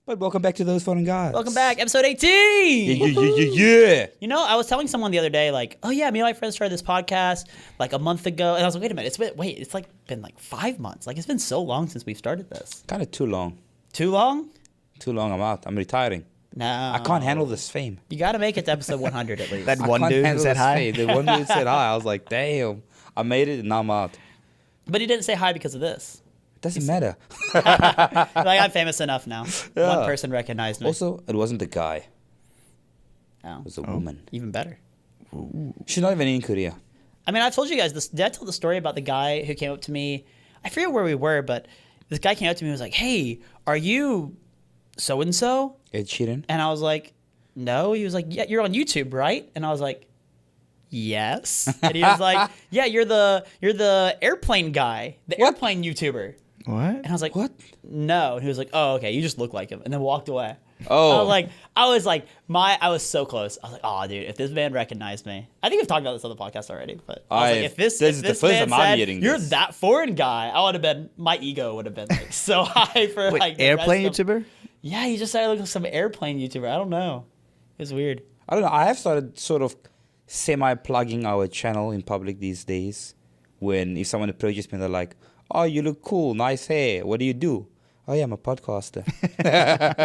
But welcome back to Those Fun Guys. Welcome back, episode 18. Yeah. You know, I was telling someone the other day, like, oh yeah, me and my friends started this podcast like a month ago, and I was like, wait a minute, it's been like 5 months. Like, it's been so long since we've started this. Kind of too long. Too long? Too long. I'm out. I'm retiring. No, I can't handle this fame. You got to make it to episode 100 at least. That one dude who said hi. The one dude said hi. I was like, damn, I made it and now I'm out. But he didn't say hi because of this. It doesn't matter. Like, I'm famous enough now. Yeah. One person recognized me. Also, it wasn't a guy. Oh, It was a woman. even better. She's not even in Korea. I mean, I've told you guys this. Did I tell the story about the guy who came up to me? I forget where we were, but this guy came up to me and was like, hey, are you so-and-so? Ed Sheeran? And I was like, no. He was like, yeah, you're on YouTube, right? And I was like, yes. And he was like, yeah, you're the airplane guy, the airplane YouTuber. What? And I was like, What? No. And he was like, oh, okay, you just look like him. And then walked away. Oh. I was so close. I was like, oh, dude, if this man recognized me, I think we've talked about this on the podcast already, but I was like, if this this is the this first man time I'm said, hearing you're this. that foreign guy, my ego would have been like so high for Wait, like the airplane rest of- YouTuber? Yeah, he just started looking like some airplane YouTuber. I don't know. It was weird. I don't know. I have started sort of semi-plugging our channel in public these days. When if someone approaches me, they're like, oh, you look cool, nice hair. What do you do? Oh, yeah, I'm a podcaster.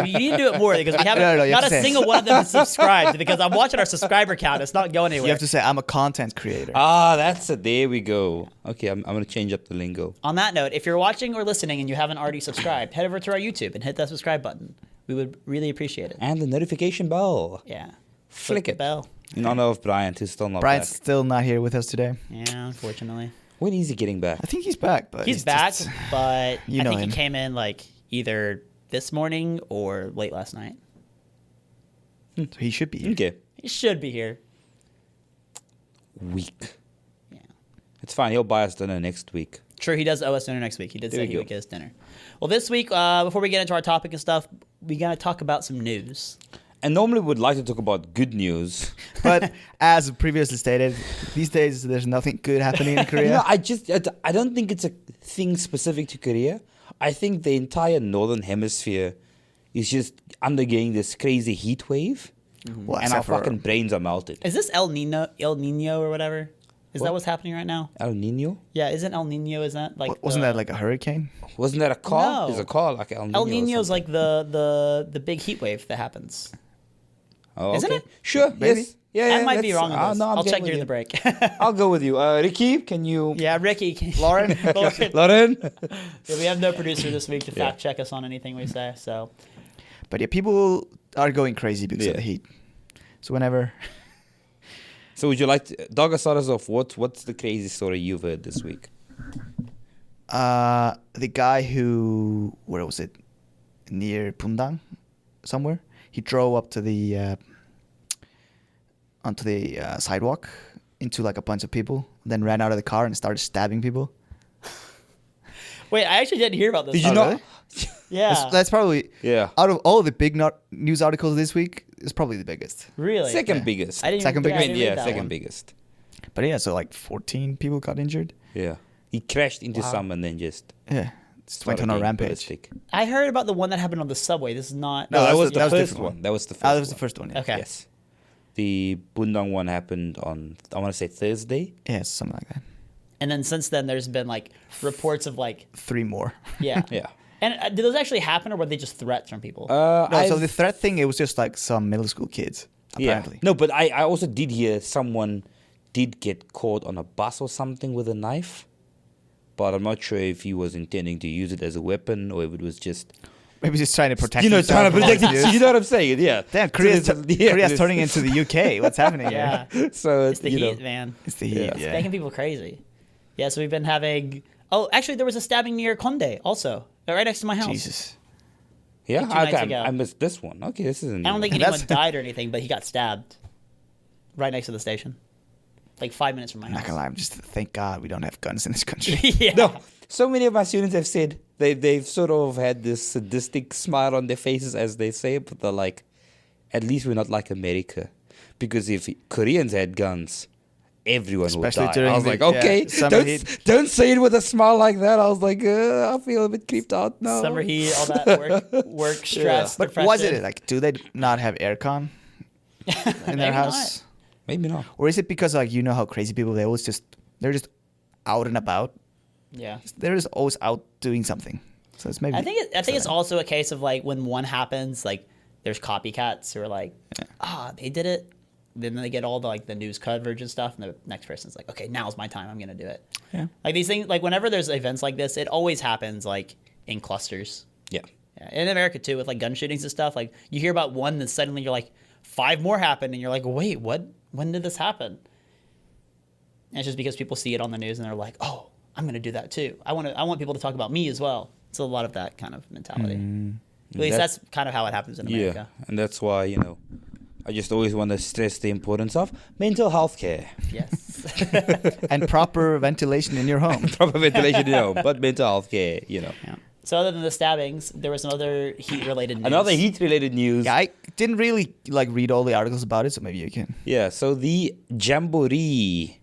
You need to do it more because we haven't No, you not have a to say- single one of them is subscribed because I'm watching our subscriber count. It's not going anywhere. You have to say, I'm a content creator. That's it. There we go. Okay, I'm going to change up the lingo. On that note, if you're watching or listening and you haven't already subscribed, head over to our YouTube and hit that subscribe button. We would really appreciate it. And the notification bell. Yeah. Flick the it. bell. In honor of Brian, who's still not Brian's back. still not here with us today. Yeah, unfortunately. When is he getting back? I think he's back, but He's back, just- but You I know think him. he came in like either this morning or late last night. so he should be here. Okay. He should be here. Week. Yeah. It's fine. He'll buy us dinner next week. True, he does owe us dinner next week. He did There say you he go. would get us dinner. Well, this week, before we get into our topic and stuff, we got to talk about some news. And normally we'd like to talk about good news. But as previously stated, these days there's nothing good happening in Korea. You know, I don't think it's a thing specific to Korea. I think the entire northern hemisphere is just undergoing this crazy heat wave, Well, and our except for- fucking brains are melted. Is this El Nino or whatever? Is that what's happening right now? El Nino? Yeah, isn't El Nino, is that like wasn't the- that like a hurricane? Wasn't that a car? No. There's a car like El Nino. El or Nino's something. like the big heat wave that happens. Oh, isn't okay. it? Sure. Maybe. Yes. Yeah. I might be that's- wrong on this. no, I'm I'll getting check with during you. the break. I'll go with you. Ricky, can you? Yeah, Ricky. Lauren? Lauren? Yeah, we have no producer this week to Yeah. fact check us on anything we say. So But yeah, people are going crazy because Yeah. of the heat. So whenever... So would you like to, Dogga, start us off? What's the crazy story you've heard this week? the guy who... Where was it? Near Pundang? Somewhere? He drove up to the... onto the sidewalk into like a bunch of people, then ran out of the car and started stabbing people. wait, I actually didn't hear about this. Did you Oh, not? really? Yeah, That's probably... Yeah. Out of all the big news articles this week, it's probably the biggest. really. Second Yeah. biggest. I didn't. Second Even, biggest? I didn't read that second one. biggest. But yeah, so like 14 people got injured. Yeah. He crashed into Wow. some and then just Yeah. Just went started on a getting rampage. ballistic. I heard about the one that happened on the subway. This is not. No, No, that was was the- the that was first different one. one. That was the first That was the one. first one, yeah. Okay. Yes. The Bundang one happened on, I want to say Thursday. Yeah, something like that. And then since then, there's been like reports of like 3 more. yeah. Yeah. And did those actually happen, or were they just threats from people? No, so I've- the threat thing, it was just like some middle school kids, apparently. Yeah. No, but I also did hear someone did get caught on a bus or something with a knife. But I'm not sure if he was intending to use it as a weapon or if it was just... Maybe just trying to protect trying to himself from protect all it. this. You know what I'm saying? Yeah. Damn, So Korea's, there's a- yeah, Korea's there's- turning into the UK. What's happening yeah, here? So, it's the you heat, know, man. It's the heat, Yeah. yeah. Making people crazy. Yeah, so we've been having. Oh, actually, there was a stabbing near Conde also, right next to my house. Jesus. Yeah, Like 2 nights okay, ago. I missed this one. Okay, this isn't... I don't think That's- anyone died or anything, but he got stabbed right next to the station, like 5 minutes from my I'm not house. gonna lie, I'm just thank God we don't have guns in this country. yeah. No, so many of my students have said they've sort of had this sadistic smile on their faces as they say it, but they're like, at least we're not like America. Because if Koreans had guns, everyone Especially will die. during I was the- like, yeah, okay, summer heat. don't say it with a smile like that. I was like, I feel a bit creeped out now. Summer heat, all that work stress, But depression. was it like? Do they not have aircon in Maybe their not. house? Maybe not. Or is it because like you know how crazy people they're just out and about. Yeah. They're just always out doing something. So it's maybe. I think it's also a case of like when one happens, like there's copycats who are like, they did it. Then they get all the like the news coverage and stuff, and the next person's like, okay, now's my time. I'm gonna do it. Yeah. Like these things, like whenever there's events like this, it always happens like in clusters. Yeah. Yeah. In America too, with like gun shootings and stuff, like you hear about one, then suddenly you're like, 5 more happened, and you're like, wait, what? When did this happen? And it's just because people see it on the news and they're like, oh, I'm gonna do that too. I want people to talk about me as well. It's a lot of that kind of mentality. At least that's kind of how it happens in America. Yeah, and that's why, I just always want to stress the importance of mental health care. Yes. and proper ventilation in your home. Proper ventilation, but mental health care, Yeah. So other than the stabbings, there was another heat-related news. Another heat-related news. Yeah, I didn't really like read all the articles about it, so maybe you can. Yeah, so the Jamboree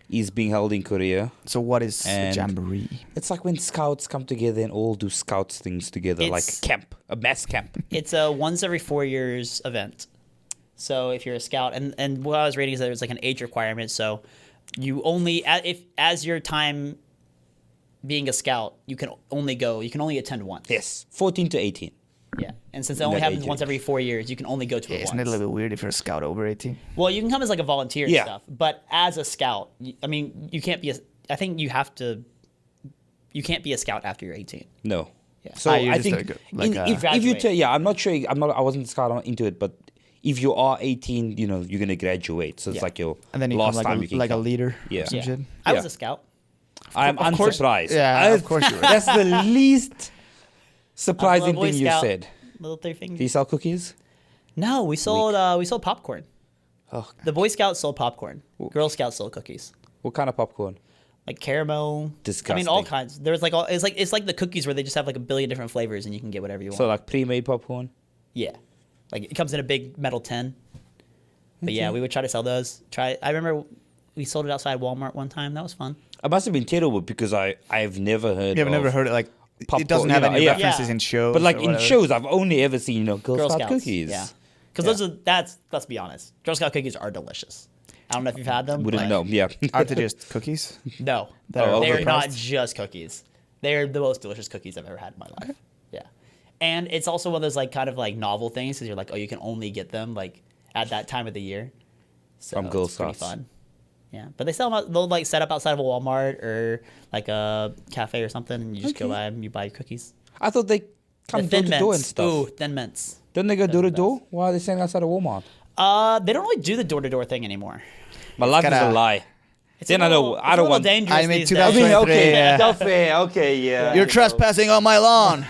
is being held in Korea. So what is a And- jamboree? It's like when scouts come together and all do scouts things together, like It's- camp, a mass camp. It's a once every 4 years event. So if you're a scout, and what I was reading is that there's like an age requirement. So you only as your time being a scout, you can only attend once. Yes, 14 to 18. Yeah. And since it only That happens age once range. every 4 years, you can only go to it Isn't once. it a little bit weird if you're a scout over 18? Well, you can come as like a volunteer Yeah. and stuff, but as a scout, I mean, you can't be I think you can't be a scout after you're 18. No. Yeah. So you're I just think like a- if you Graduate. I'm not sure. I wasn't scout into it, but if you are 18, you're gonna graduate. So it's Yeah. like your And then you last come time you like, can like a come. leader Yeah. or some shit. I was Yeah. a scout. I'm Of course- unsurprised. yeah, of course you were. That's the least surprising Boy thing you Scout. said. Little three fingers. Do you sell cookies? No, we sold popcorn. Oh, The Boy Scouts sold popcorn. Girl Scouts sold cookies. what kind of popcorn? Like caramel. Disgusting. I mean, all kinds. There's like it's like the cookies where they just have like a billion different flavors and you can get whatever you want. So like pre-made popcorn. Yeah, like it comes in a big metal tin. But yeah, we would try to sell those. I remember we sold it outside Walmart one time. That was fun. I must have been terrible because I've never heard. You've of never heard it like popcorn, it doesn't have any yeah. references Yeah. in shows. But like or in whatever. shows, I've only ever seen Girl Girl Scout Scouts. cookies. Yeah, because let's be honest, Girl Scout cookies are delicious. I don't know if you've had them. Wouldn't but know. Yeah. Aren't they just cookies? No, That are they're not overpriced? just cookies. They're the most delicious cookies I've ever had in my life. Yeah, and it's also one of those like kind of like novel things because you're like, oh, you can only get them like at that time of the year. So From Girl it's pretty Scouts. fun. Yeah, but they sell them. They'll like set up outside of a Walmart or like a cafe or something, and you just go Okay. by and you buy your cookies. I thought they come The door Thin to door and Mints. stuff. Ooh, Thin Mints. Don't they go Those door are to the door? Why are they selling outside of Walmart? They don't really do the door to door thing anymore. My life is kinda- a lie. It's Then a I know- little- I it's a don't little want- dangerous I mean, these 2023, days. okay, yeah. that's fair. Okay, yeah. You're trespassing on my lawn,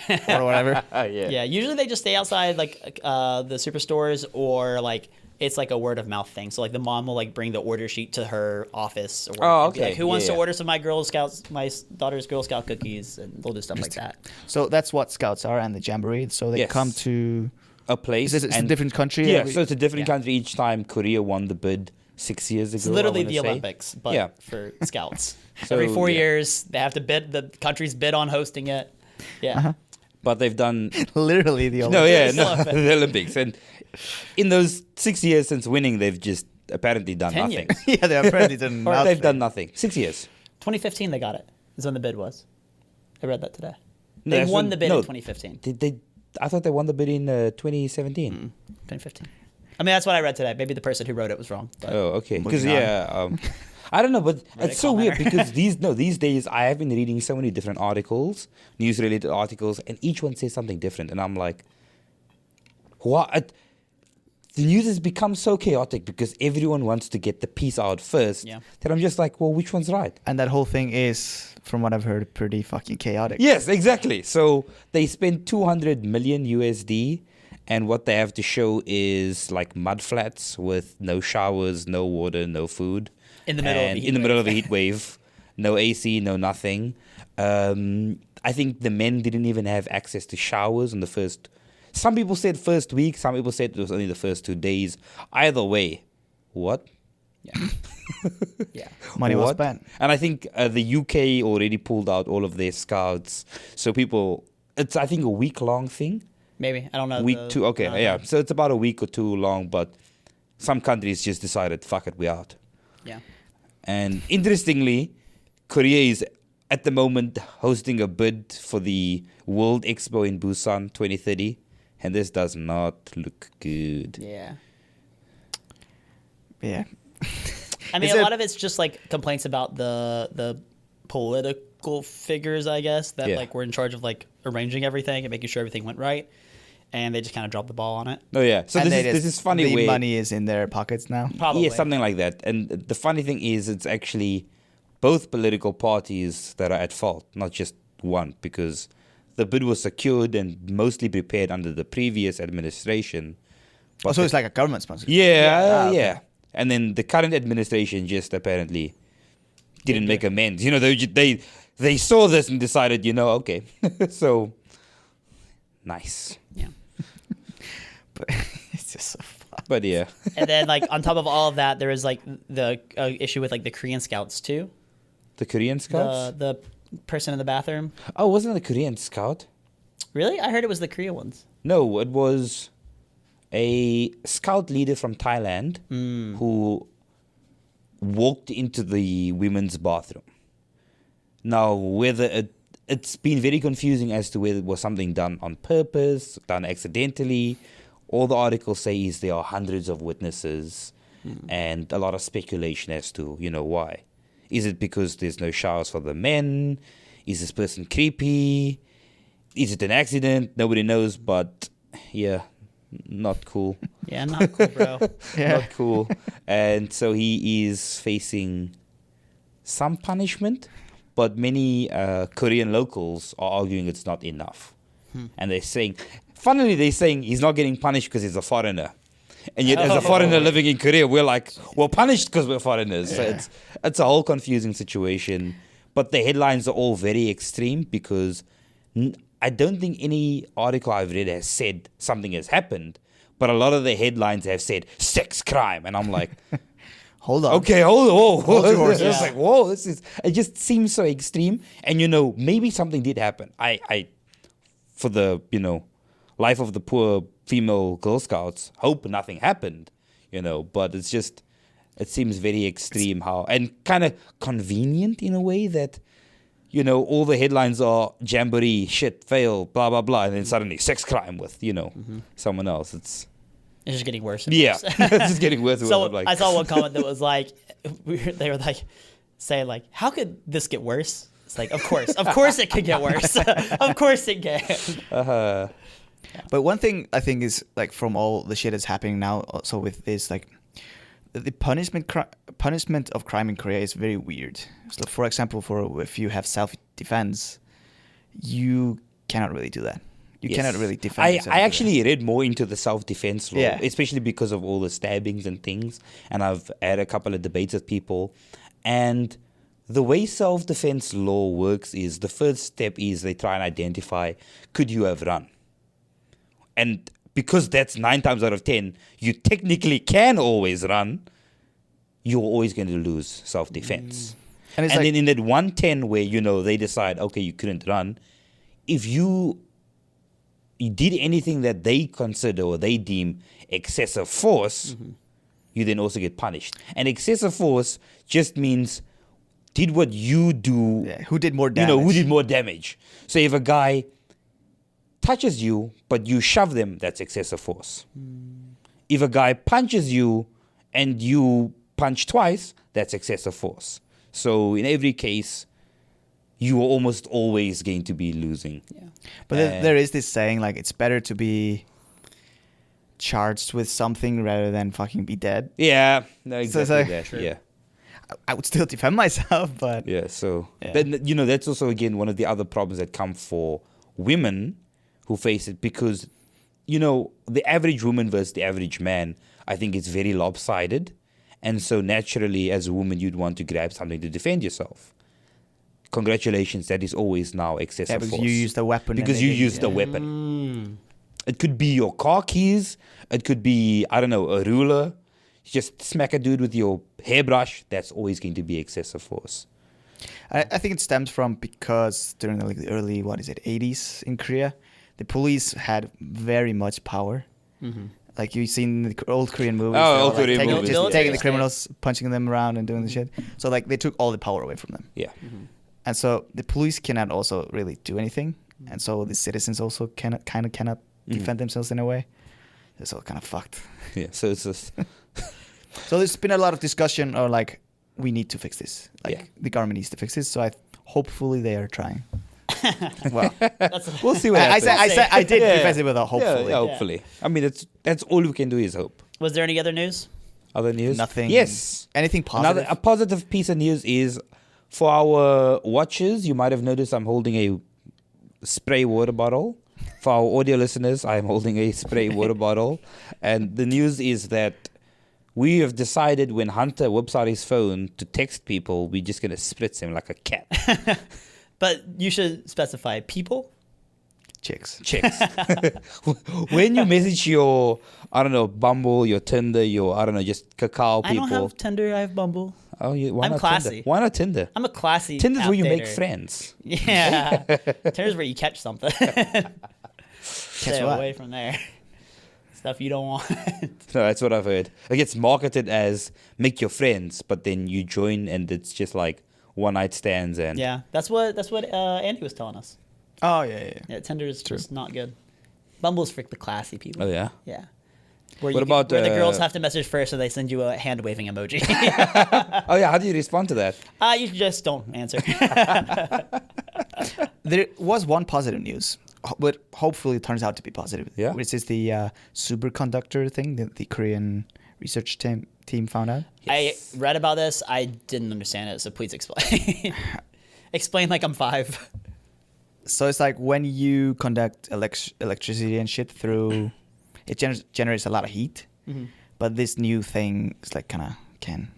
or whatever. Yeah. Yeah, usually they just stay outside like the superstores or like it's like a word of mouth thing. So like the mom will like bring the order sheet to her office or Oh, and be okay. like, who wants Yeah, to yeah. order some of my daughter's Girl Scout cookies, and they'll do stuff like that. So that's what scouts are and the jamboree. So they Yes. come to. A place. Is it a and- different country? Yeah, every- so it's a different Yeah. country each time. Korea won the bid 6 years ago. It's I literally wanna the say. Olympics, but Yeah. for scouts. So, Every 4 yeah. years they have to bid. The countries bid on hosting it. Yeah. But they've done. literally the. No, yeah, It's no, Olympics. the Olympics. And in those 6 years since winning, they've just apparently done 10 nothing. years. yeah, they apparently didn't. Or they've done nothing. 6 years. 2015 they got it. Is when the bid was. I read that today. No, They that's won when- the bid no. in 2015. Did they? I thought they won the bid in 2017. 2015. I mean, that's what I read today. Maybe the person who wrote it was wrong. But Oh, okay. Because Moving on. I don't know, but it's so weird comment. because these days I have been reading so many different articles, news related articles, and each one says something different, and I'm like, what? The news has become so chaotic because everyone wants to get the piece out first. Yeah. That I'm just like, well, which one's right? And that whole thing is, from what I've heard, pretty fucking chaotic. Yes, exactly. So they spent 200 million USD, and what they have to show is like mud flats with no showers, no water, no food. In the middle of a And heat in the middle of a wave. heat wave, no AC, no nothing. I think the men didn't even have access to showers in the first. Some people said first week. Some people said it was only the first 2 days. Either way, what? Yeah. Yeah. Money well What? spent. And I think the UK already pulled out all of their scouts. So people, it's I think a week-long thing. Maybe. I don't know. Week two, okay, no, yeah. no. So it's about a week or two long, but some countries just decided, fuck it, we're out. Yeah. And interestingly, Korea is at the moment hosting a bid for the World Expo in Busan 2030, and this does not look good. Yeah. Yeah. I mean, Is a it- lot of it's just like complaints about the political figures, I guess, that Yeah. like were in charge of like arranging everything and making sure everything went right, and they just kind of dropped the ball on it. No, yeah. So And this is funny the where money is in their pockets now. Probably. yeah, something like that. And the funny thing is, it's actually both political parties that are at fault, not just one, because the bid was secured and mostly prepared under the previous administration. But Also, the- it's like a government sponsor. yeah, Ah, okay. yeah. And then the current administration just apparently didn't make amends. You know, they saw this and decided, okay, so nice. Yeah. But it's just so fun. But yeah, And then like on top of all of that, there is like the issue with like the Korean scouts too. the Korean scouts. The person in the bathroom. Oh, wasn't it a Korean scout? Really? I heard it was the Korea ones. No, it was a scout leader from Thailand who walked into the women's bathroom. Now, whether it's been very confusing as to whether it was something done on purpose, done accidentally. All the articles say is there are hundreds of witnesses and a lot of speculation as to, why. Is it because there's no showers for the men? Is this person creepy? Is it an accident? Nobody knows, but yeah, not cool. Yeah, not cool, bro. Yeah. Not cool. And so he is facing some punishment, but many Korean locals are arguing it's not enough. And they're saying he's not getting punished because he's a foreigner. And yet, as a foreigner living in Korea, we're like, we're punished because we're foreigners. So it's a whole confusing situation. But the headlines are all very extreme because I don't think any article I've read has said something has happened. But a lot of the headlines have said sex crime. And I'm like, Hold on. okay, hold your horses. It's like, whoa, it just seems so extreme. And, maybe something did happen. I for the, life of the poor female Girl Scouts, hope nothing happened, but it's just, it seems very extreme and kind of convenient in a way that, all the headlines are jamboree, shit, fail, blah, blah, blah. And then suddenly sex crime with, someone else. It's just getting worse. And yeah, worse. it's just getting worse. and So worse. I'm like, I saw one comment that was like, they were like saying like, how could this get worse? It's like, of course it could get worse. Of course it can. But one thing I think is like from all the shit that's happening now, also with this like the punishment of crime in Korea is very weird. So, for example, if you have self-defense, you cannot really do that. You Yes. cannot really defend I yourself. actually read more into the self-defense law, Yeah. especially because of all the stabbings and things. And I've had a couple of debates with people. And the way self-defense law works is the first step is they try and identify, could you have run? And because that's 9 times out of 10, you technically can always run, you're always going to lose self-defense. And And, it's like- then in that 110 where, they decide, okay, you couldn't run, if you did anything that they consider or they deem excessive force, you then also get punished. And excessive force just means did what you do, Yeah, who did more damage? who did more damage. So if a guy touches you, but you shove them, that's excessive force. If a guy punches you and you punch twice, that's excessive force. So in every case, you are almost always going to be losing. Yeah. But there is this saying like it's better to be charged with something rather than fucking be dead. Yeah, no, So it's exactly like- that. True. Yeah. I would still defend myself, but Yeah, so Yeah. but that's also again one of the other problems that come for women who face it because the average woman versus the average man, I think it's very lopsided, and so naturally as a woman you'd want to grab something to defend yourself. Congratulations, that is always now excessive because force. you used a weapon. and because they you didn't, used yeah. a weapon. It could be your car keys. It could be, I don't know, a ruler. just smack a dude with your hairbrush, that's always going to be excessive force. I think it stems from because during the early 80s in Korea, the police had very much power. Mm-hmm. Like you've seen the old Korean movies. Oh, they're all, old Korean taking, movies. just taking the Military criminals, punching them around and doing the shit. So like they took all the power away from them. Yeah. Mm-hmm. And so the police cannot also really do anything. And so the citizens also cannot defend themselves in a way. It's all kind of fucked. Yeah. So it's just So there's been a lot of discussion or like, we need to fix this. Like Yeah. the government needs to fix this. So hopefully they are trying. Well, we'll see what I happens. said I did Yeah. preface it with a hopefully. Yeah, hopefully. I mean, that's all we can do is hope. Was there any other news? Other news? Nothing. Yes. Anything positive? A positive piece of news is for our watchers. You might have noticed I'm holding a spray water bottle. For our audio listeners, I'm holding a spray water bottle, and the news is that we have decided when Hunter whips out his phone to text people, we're just gonna spritz him like a cat. But you should specify people. Chicks. Chicks. When you message your, I don't know, Bumble, your Tinder, your, I don't know, just cacao I people. don't have Tinder. I have Bumble. Oh, why I'm not classy. Tinder? Why not Tinder? I'm a classy. Tinder's where you make app dater. friends. Yeah. Tinder's where you catch something. Stay what? away from there. Stuff you don't want. No, that's what I've heard. It gets marketed as make your friends, but then you join and it's just like one night stands and Yeah, that's what Andy was telling us. Oh yeah. Yeah, Tinder is just not good. Bumble's for the classy people. Oh yeah. Yeah. Where What about, where the girls have to message first, so they send you a hand waving emoji. Oh yeah, how do you respond to that? You just don't answer. There was one positive news, but hopefully it turns out to be positive. Yeah. Which is the superconductor thing that the Korean research team found out. I read about this. I didn't understand it, so please explain. Explain like I'm 5. So it's like when you conduct electricity and shit through, it generates a lot of heat. Mm-hmm. But this new thing is like kind of can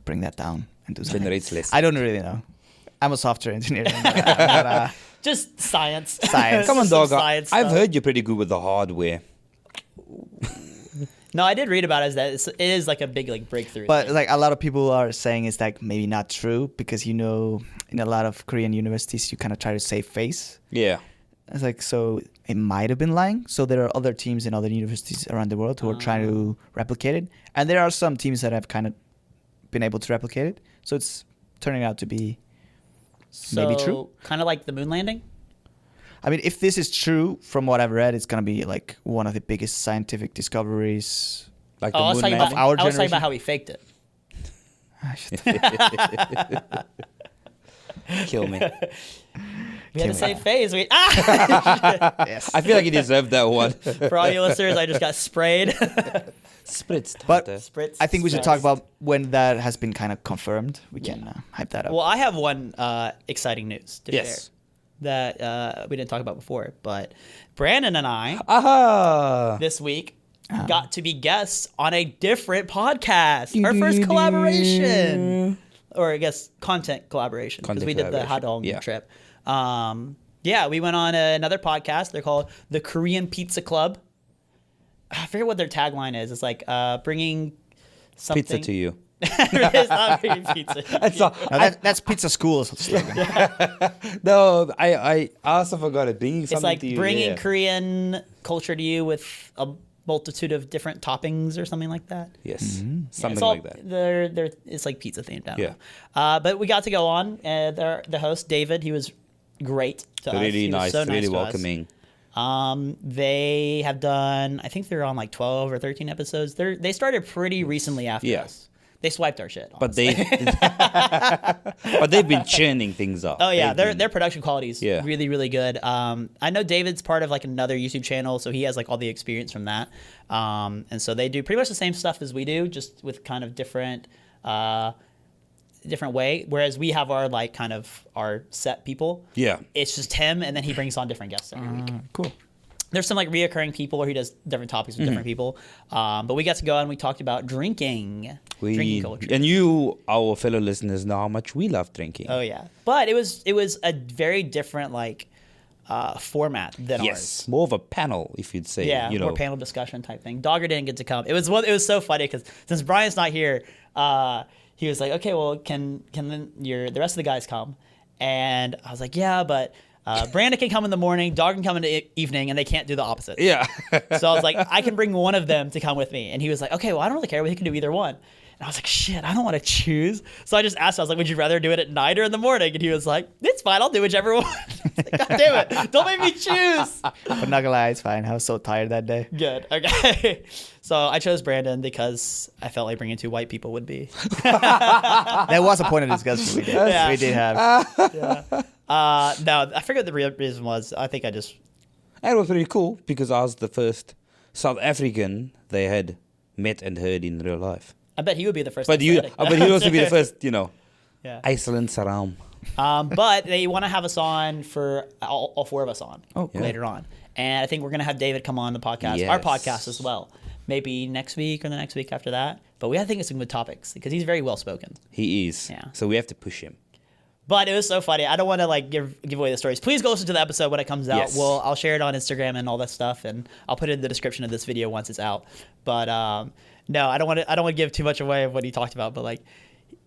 bring that down and do something. Generates less. I don't really know. I'm a software engineer. but, Just science. Science. Come on, Some dog. science I've stuff. heard you're pretty good with the hardware. No, I did read about it. Is that it is like a big like breakthrough. But thing. like a lot of people are saying it's like maybe not true because in a lot of Korean universities you kind of try to save face. Yeah. It's like so it might have been lying. So there are other teams in other universities around the world who are trying to replicate it, and there are some teams that have kind of been able to replicate it. So it's turning out to be maybe true. Kind of like the moon landing. I mean, if this is true, from what I've read, it's gonna be like one of the biggest scientific discoveries. Like Oh, I was moon talking landing. about. our I was talking generation. about how he faked it. Kill me. We had the same phase. Yes. I feel like you deserved that one. For all you listeners, I just got sprayed. Spritzed. But- Hunter. Spritz. I think we should talk about when that has been kind of confirmed. We can hype that up. Well, I have one exciting news to Yes. share that we didn't talk about before, but Brandon and I Aha! this week got to be guests on a different podcast. Our first collaboration, or I guess content collaboration, because Content we did the collaboration, hot dog yeah. trip. Yeah, we went on another podcast. They're called the Korean Pizza Club. I forget what their tagline is. It's like bringing something. Pizza to you. It's not bringing pizza. That's all. No, that's Pizza School's slogan. No, I also forgot it. Bringing It's something like to you. bringing yeah. Korean culture to you with a multitude of different toppings or something like that. Yes, Yeah, something it's all, like that. They're it's like pizza themed. I don't Yeah. know. But we got to go on. The host David, he was great to us. Really He was nice, so really to us. welcoming. They have done. I think they're on like 12 or 13 episodes. They started pretty recently after Yeah. us. They swiped our shit. But honestly. but they've been churning things up. Oh yeah, They've been- their production quality is Yeah. really really good. I know David's part of like another YouTube channel, so he has like all the experience from that. And so they do pretty much the same stuff as we do, just with kind of different way. Whereas we have our like kind of our set people. Yeah. It's just him, and then he brings on different guests every week. Cool. There's some like reoccurring people, or he does different topics with different people. But we got to go and we talked about drinking culture. And you, our fellow listeners, know how much we love drinking. Oh yeah, but it was a very different like format than Yes, ours. more of a panel, if you'd say. Yeah, you know. more panel discussion type thing. Dogger didn't get to come. It was so funny because since Brian's not here, he was like, okay, well, can the rest of the guys come? And I was like, yeah, but Brandon can come in the morning, Dog can come in the evening, and they can't do the opposite. Yeah. So I was like, I can bring one of them to come with me. And he was like, okay, well, I don't really care. We can do either one. And I was like, shit, I don't want to choose. So I just asked him, I was like, would you rather do it at night or in the morning? And he was like, it's fine. I'll do whichever one. I was like, God damn it. Don't make me choose. But not gonna lie, it's fine. I was so tired that day. Good. Okay. So I chose Brandon because I felt like bringing two white people would be. That was a point of discussion we did. Yeah. We did have. No, I forget what the real reason was. I think I just. And it was pretty cool because I was the first South African they had met and heard in real life. I bet he would be the first. But you, aesthetic. but he'd also be the first, Yeah. Iceland Saram. But they want to have us on for all four of us on Oh, later on. And I think we're going to have David come on the podcast, our Yes. podcast as well. Maybe next week or the next week after that. But we have to think of some good topics because he's very well spoken. He is. Yeah. So we have to push him. But it was so funny. I don't want to like give away the stories. Please go listen to the episode when it comes out. Yes. I'll share it on Instagram and all that stuff, and I'll put it in the description of this video once it's out. But no, I don't want to give too much away of what he talked about. But like,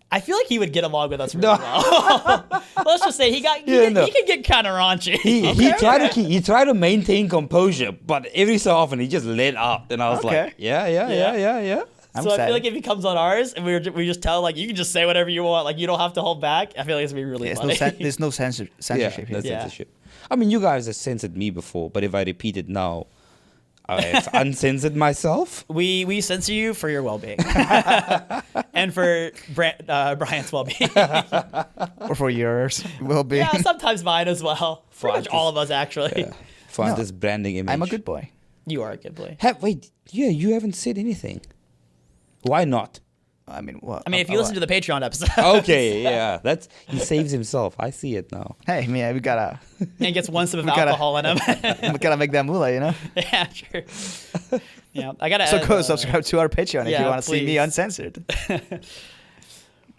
I feel like he would get along with us really well. Let's just say he can get kind of raunchy. He tried to maintain composure, but every so often he just let up, and I was Okay. like, yeah. I'm So I excited. feel like if he comes on ours and we just tell like you can just say whatever you want, like you don't have to hold back. I feel like it's gonna be really funny. There's no censorship no here. Yeah. censorship. I mean, you guys have censored me before, but if I repeat it now, I've uncensored myself. We censor you for your well-being and for Brian's well-being. Or for yours will be. Yeah, sometimes mine as well. Pretty much all of us actually. Find No, this branding image. I'm a good boy. You are a good boy. You haven't said anything. Why not? I mean, what? I mean, if you listen to the Patreon episode, Okay, yeah, he saves himself. I see it now. Hey, man, we gotta and gets one sip of We gotta- alcohol in him. we gotta make that moolah, you know. Yeah, sure. Yeah, I gotta. So edit, go subscribe to our Patreon if yeah, you want to see me please. uncensored.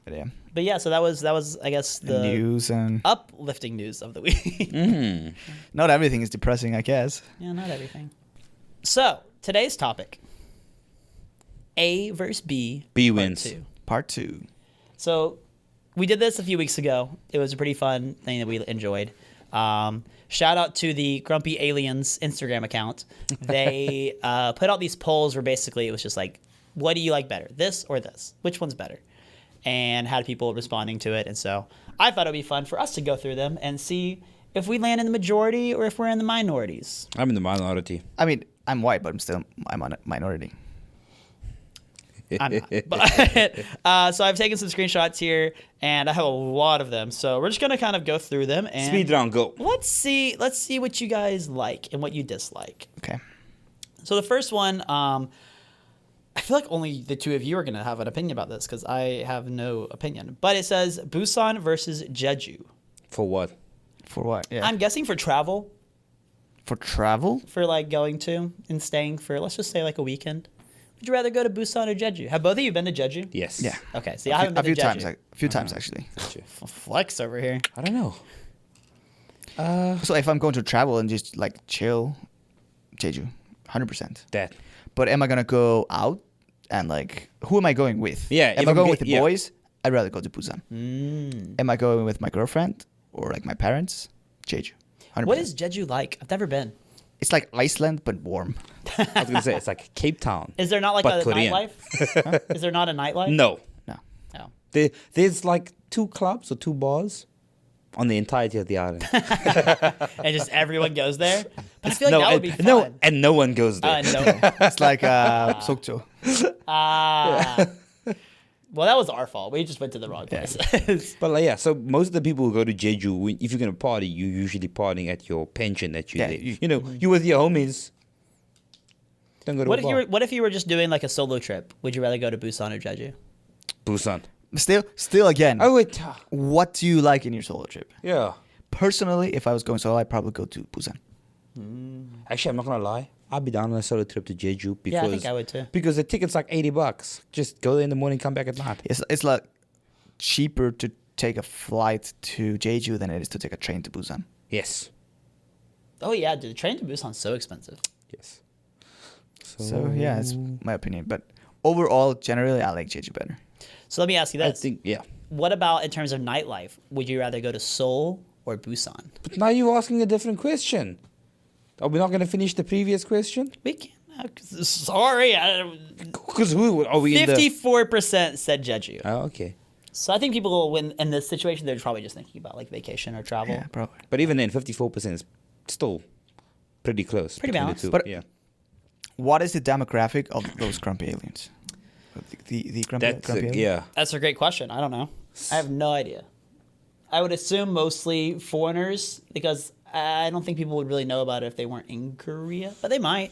But yeah, But yeah, so that was I guess the news and uplifting news of the week. not everything is depressing, I guess. Yeah, not everything. So today's topic: A versus B. B part wins. 2. Part 2. So we did this a few weeks ago. It was a pretty fun thing that we enjoyed. Shout out to the Grumpy Aliens Instagram account. They put out these polls where basically it was just like, what do you like better, this or this? Which one's better? And had people responding to it. And so I thought it would be fun for us to go through them and see if we land in the majority or if we're in the minorities. I'm in the minority. I mean, I'm white, but I'm a minority. I'm not. But, so I've taken some screenshots here, and I have a lot of them. So we're just gonna kind of go through them and Speed round, go. let's see what you guys like and what you dislike. Okay. So the first one, I feel like only the two of you are gonna have an opinion about this because I have no opinion. But it says Busan versus Jeju. For what? For what? Yeah. I'm guessing for travel, For travel? for like going to and staying for, let's just say like a weekend. Would you rather go to Busan or Jeju? Have both of you been to Jeju? Yes. Yeah. Okay, see, I haven't A been few to Jeju. times. A few times actually. Flex over here. I don't know. So if I'm going to travel and just like chill, Jeju, 100%. That. But am I gonna go out and like who am I going with? Yeah, Am if I I'm going go- with the yeah. boys? I'd rather go to Busan. Am I going with my girlfriend or like my parents? Jeju. 100%. What is Jeju like? I've never been. It's like Iceland but warm. I was gonna say it's like Cape Town. Is there not like But a Korean. nightlife? Is there not a nightlife? No. No. No. There's like 2 clubs or 2 bars on the entirety of the island. And just everyone goes there? But I feel like that would be fun. No, and no one goes there. No. It's like Sokcho. Well, that was our fault. We just went to the wrong place. But like, yeah, so most of the people who go to Jeju, if you're gonna party, you're usually partying at your pension that you Yeah, live. you- You know, you with your homies. Don't go to What a if bar. what if you were just doing like a solo trip? Would you rather go to Busan or Jeju? Busan. Still again. Oh wait, What do you like in your solo trip? yeah. Personally, if I was going solo, I'd probably go to Busan. Actually, I'm not gonna lie. I'd be down on a solo trip to Jeju because Yeah, I think I would too. Because the ticket's like $80. Just go there in the morning, come back at night. It's like cheaper to take a flight to Jeju than it is to take a train to Busan. Yes. Oh yeah, dude, the train to Busan's so expensive. Yes. So yeah, it's my opinion. But overall, generally, I like Jeju better. So let me ask you I this: think, yeah. what about in terms of nightlife? Would you rather go to Seoul or Busan? But now you're asking a different question. Are we not going to finish the previous question? We can. Sorry, Because who are we in the... 54% said Jeju. Oh, okay. So I think people, when in this situation, they're probably just thinking about like vacation or travel. Yeah, probably. But even then, 54% is still pretty close. Pretty between the balanced. two. But- yeah. What is the demographic of those grumpy aliens? The grumpy, That's, grumpy aliens? yeah. That's a great question. I don't know. I have no idea. I would assume mostly foreigners because I don't think people would really know about it if they weren't in Korea, but they might.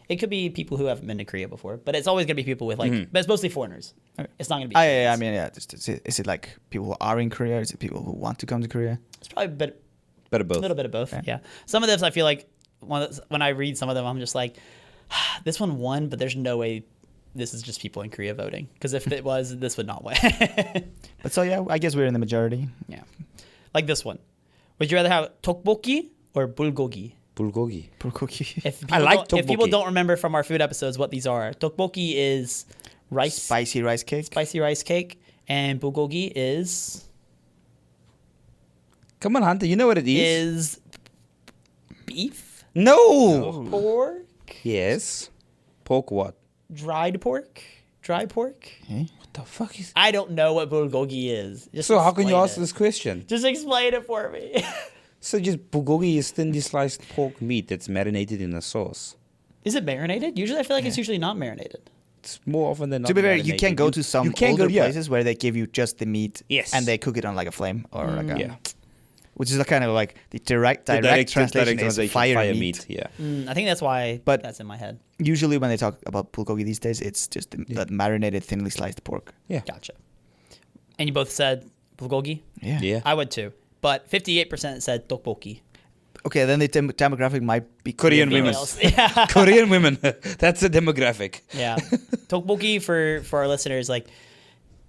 It could be people who haven't been to Korea before, but it's always gonna be people with like. But it's mostly foreigners. Okay. It's not gonna be. Ah, yeah, I Koreans. mean, yeah. Is it like people who are in Korea? Is it people who want to come to Korea? It's probably a bit, Better both. little bit of both. Yeah. Yeah. Some of this I feel like when I read some of them, I'm just like, this one won, but there's no way this is just people in Korea voting because if it was, this would not win. But so yeah, I guess we're in the majority. Yeah. Like this one. Would you rather have tteokbokki or bulgogi? Bulgogi. Bulgogi. If I like if people tteokbokki. don't remember from our food episodes what these are, tteokbokki is rice, Spicy rice cake. spicy rice cake, and bulgogi is Come on, Hunter. You know what it is. is beef, No. pork, Yes. Pork what? dry pork. Okay. What the fuck is... I don't know what bulgogi is. Just So how can you explain ask it. this question? Just explain it for me. So just bulgogi is thinly sliced pork meat that's marinated in a sauce. Is it marinated? Usually, I feel like it's usually not marinated. It's more often than not. To be fair, you marinated. can go to some you can older go, yeah. places where they give you just the meat, Yes. and they cook it on like a flame or like a, Yeah. which is a kind of like the direct The translation is fire meat. Yeah. I think that's why But- that's in my head. Usually, when they talk about bulgogi these days, it's just that marinated, thinly sliced pork. Yeah. Gotcha. And you both said bulgogi? Yeah. Yeah. I would too. But 58% said tteokbokki. Okay, then the demographic might be Korean women. Females. Yeah. Korean women. That's a demographic. Yeah. Tteokbokki for our listeners, like,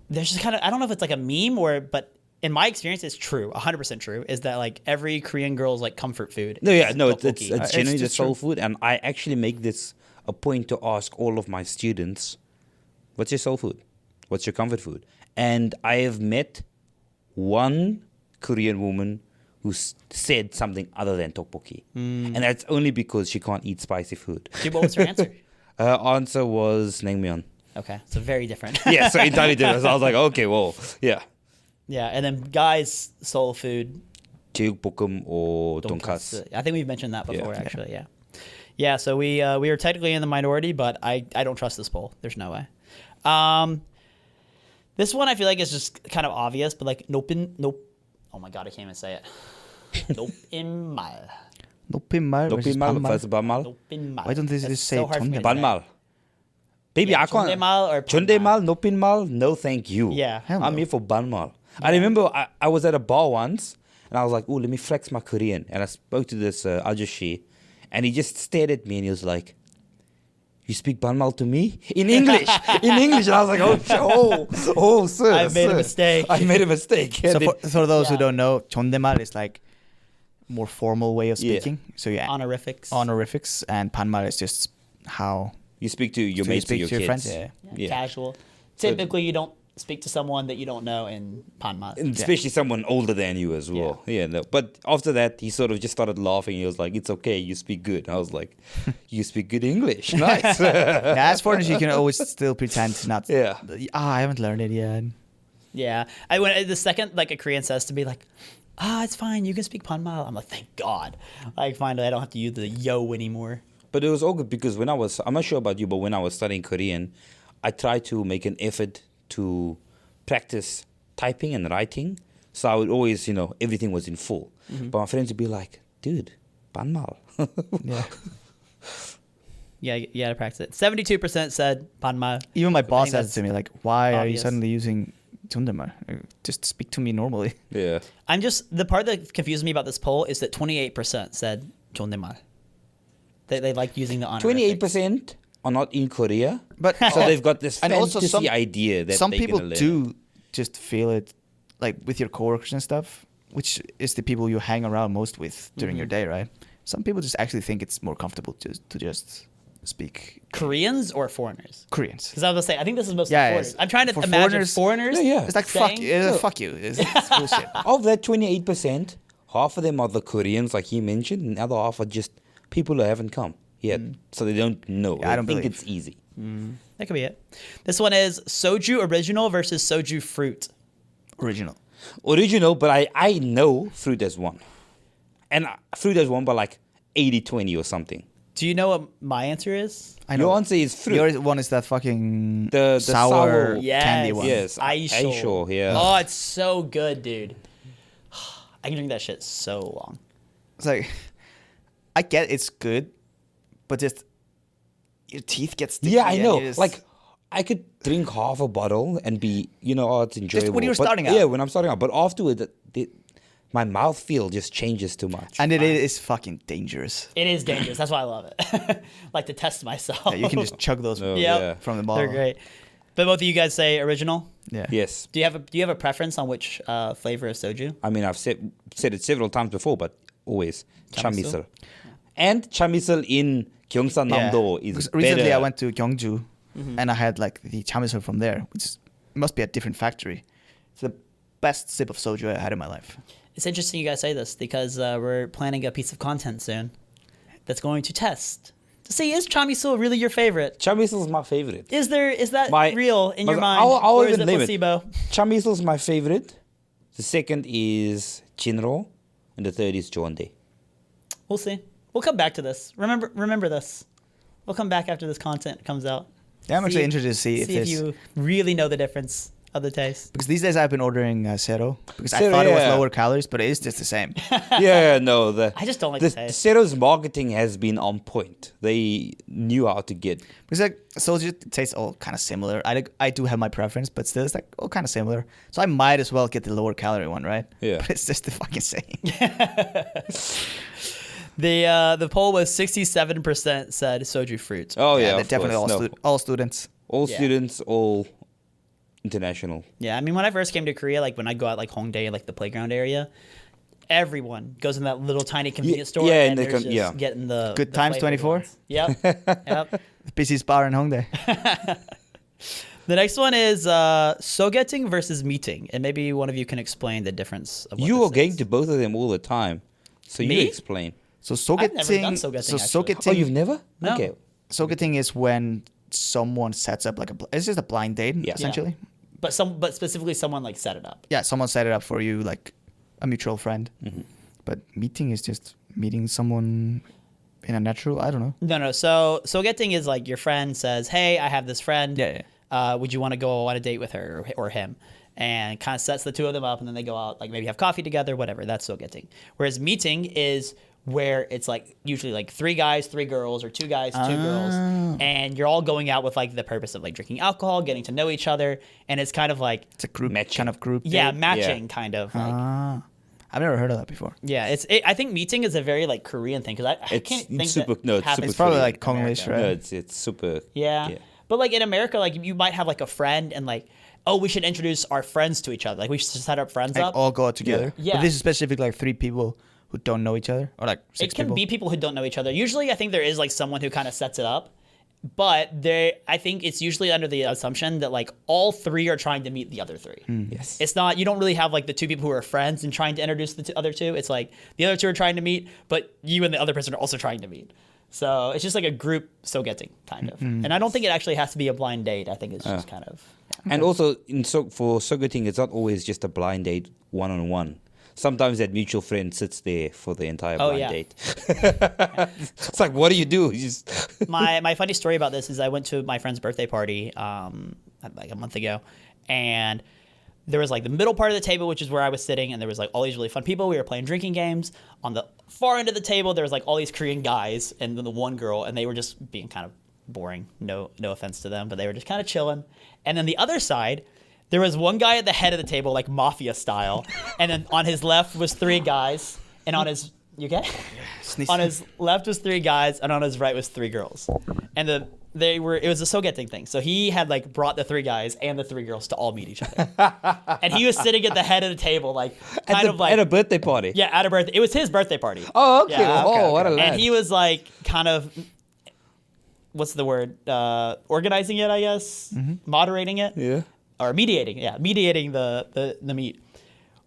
there's just kind of, I don't know if it's like a meme but in my experience, it's true, 100% true, is that like every Korean girl's like comfort food. No, yeah, is no, it's tteokbokki. It's genuinely the just soul true. food, and I actually make this a point to ask all of my students, "What's your soul food? What's your comfort food?" And I have met one Korean woman who said something other than tteokbokki, and that's only because she can't eat spicy food. Dude, what was her answer? Her answer was naengmyeon. Okay, so very different. Yeah, so entirely different. So I was like, okay, well, yeah, Yeah, and then guys' soul food, jeukbokkeum or donkasu. I think we've mentioned that before, Yeah. actually. Yeah, yeah. So we are technically in the minority, but I don't trust this poll. There's no way. This one I feel like is just kind of obvious, but like nope. Oh my god, I can't even say it. Nopinmal. Nopinmal versus Nopinmal panmal. versus banmal. Nopinmal. Why don't they That's just say so hard for me to say. Banmal. Baby, Yeah, I can't. chondemal or Chondemal, nopinmal, no thank you. Yeah. Hell I'm no. here for banmal. I remember I was at a bar once, and I was like, oh, let me flex my Korean. And I spoke to this ajushi, and he just stared at me, and he was like, you speak banmal to me? In English. In English. And I was like, oh, sir. I've made a sir. mistake. I made a mistake. So And for those who Yeah. don't know, chondemal is like more formal way of Yeah. speaking. So yeah, honorifics. honorifics, and panmal is just how you speak to your so you mates or speak your to your kids. friends. Yeah. Yeah. Casual. Typically, you don't speak to someone that you don't know in Panma. And especially someone older than you as well. Yeah. No. But after that, he sort of just started laughing. He was like, it's okay, you speak good. I was like, you speak good English. Nice. Yeah, as foreigners, you can always still pretend to not. Yeah. I haven't learned it yet. Yeah. When the second like a Korean says to me like, it's fine, you can speak Panma. I'm like, thank God. Like finally, I don't have to use the yo anymore. But it was all good because I'm not sure about you, but when I was studying Korean, I tried to make an effort to practice typing and writing. So I would always, everything was in full. But my friends would be like, dude, banmal. Yeah. Yeah, you gotta practice it. 72% said Panma. Even my I boss think says that's to me like, "Why are you obvious. suddenly using chondemal? Just speak to me normally." Yeah. I'm just the part that confuses me about this poll is that 28% said 존댓말. They like using the honorifics. 28% are not in Korea. But So they've got this and fantasy also some- idea that some they're people gonna learn. do just feel it, like with your coworkers and stuff, which is the people you hang around most with during your day, right? some people just actually think it's more comfortable to just speak Koreans or foreigners? Koreans. Because I was gonna say, I think this is mostly Yeah, foreigners. yes. I'm trying to For imagine foreigners- foreigners. Yeah. It's like saying- fuck you. It's bullshit. Of that 28%, half of them are the Koreans, like he mentioned, and the other half are just people who haven't come yet, so they don't know. Yeah, I don't think believe. it's easy. That could be it. This one is soju original versus soju fruit. Original. Original, but I know fruit has won. And fruit has won by like 80-20 or something. Do you know what my answer is? I know. Your answer is fruit. Your one is that fucking The sour- Yes. candy one. Yes, Aisho. yeah. Oh, it's so good, dude. I can drink that shit so long. It's like, I get it's good, but just your teeth get sticky. Yeah, I and know. you just- Like, I could drink half a bottle and be, it's enjoyable. when you're But- starting out. Yeah, when I'm starting out. But afterward, my mouthfeel just changes too much. and it is fucking dangerous. It is dangerous. That's why I love it. Like to test myself. Yeah, you can just chug those Oh, Yep. yeah. from the bottle. They're great. But both of you guys say original. Yeah. Yes. Do you have a preference on which flavor of soju? I mean, I've said it several times before, but always Chamisul? chamisul. And chamisul in Gyeongsan Yeah. Namdo is Because better. recently I went to Gyeongju and I had like the chamisul from there, which must be a different factory. It's the best sip of soju I had in my life. It's interesting you guys say this because we're planning a piece of content soon that's going to test to see, is chamisul really your favorite? Chamisul is my favorite. Is that My- real in but your mind, I'll or is even it name it. placebo? Chamisul is my favorite. The second is Jinro, and the third is Jondae. We'll see. We'll come back to this. Remember this. We'll come back after this content comes out. Yeah, I'm See- actually interested to see if See if this. you really know the difference of the taste. Because these days I've been ordering Zero because I Zero, thought it was yeah. lower calories, but it is just the same. No, I just don't like the the taste. Cero's marketing has been on point. They knew how to get. Because like soju tastes all kind of similar. I do have my preference, but still it's like all kind of similar. So I might as well get the lower calorie one, right? Yeah. But it's just the fucking same. The poll was 67% said soju fruit. Oh yeah, they're of definitely course. all, No. all students. All Yeah. students, all international. Yeah, I mean, when I first came to Korea, like when I go out like Hongdae, like the playground area, everyone goes in that little tiny convenience store. yeah, and and they they're can- just yeah. getting the Good the times flavored 24? ones. Yep. Yep. The busiest bar in Hongdae. The next one is sogeting versus meeting, and maybe one of you can explain the difference. Of what You this are going is. to both of them all the time, so Me? you explain. So I've never done sogeting. sogeting, So actually. sogeting. Oh, you've never? No. Okay. Sogeting is when someone sets up like it's just a blind date Yeah. essentially. but specifically someone like set it up. Yeah, someone set it up for you, like a mutual friend. Mm-hmm. But meeting is just meeting someone in a natural. I don't know. No. So sogeting is like your friend says, "Hey, I have this friend. Yeah, Would you want to go on a date with her or him?" And kind of sets the two of them up, and then they go out, like maybe have coffee together, whatever. That's sogeting. Whereas meeting is where it's like usually like 3 guys, 3 girls, or 2 guys, 2 girls, and you're all going out with like the purpose of like drinking alcohol, getting to know each other, and it's kind of like It's a group Matching. kind of group. yeah, date. matching kind of like. I've never heard of that before. Yeah, I think meeting is a very like Korean thing because I It's can't think super- that no, it's happens super It's probably Korean. like in America. Konglish, right? No, it's super. Yeah. But like in America, like you might have like a friend and like, oh, we should introduce our friends to each other. Like we should set up friends Like up. all go out together. Yeah. But this is specific like 3 people who don't know each other, or like 6 It can people. be people who don't know each other. Usually, I think there is like someone who kind of sets it up, but I think it's usually under the assumption that like all 3 are trying to meet the other 3. Yes. It's not, you don't really have like the 2 people who are friends and trying to introduce the other 2. It's like the other 2 are trying to meet, but you and the other person are also trying to meet. So it's just like a group so-getting kind of. And I don't think it actually has to be a blind date. I think it's just kind of. And also, for sogeting, it's not always just a blind date one-on-one. Sometimes that mutual friend sits there for the entire Oh, blind yeah. date. It's like, what do? You just My funny story about this is I went to my friend's birthday party like a month ago, and there was like the middle part of the table, which is where I was sitting, and there was like all these really fun people. We were playing drinking games. On the far end of the table, there was like all these Korean guys and then the one girl, and they were just being kind of boring. No offense to them, but they were just kind of chilling. And then the other side, there was one guy at the head of the table, like mafia style, and then on his left was 3 guys, and on his on his left was 3 guys, and on his right was 3 girls. And it was a Sogeting thing. So he had like brought the 3 guys and the 3 girls to all meet each other. And he was sitting at the head of the table, like at a birthday party. yeah, at a birthday. It was his birthday party. Oh, okay. Yeah. Oh, what a lad. And he was like kind of, what's the word? Organizing it, I guess, moderating it, Yeah. or mediating. Yeah, mediating the meet.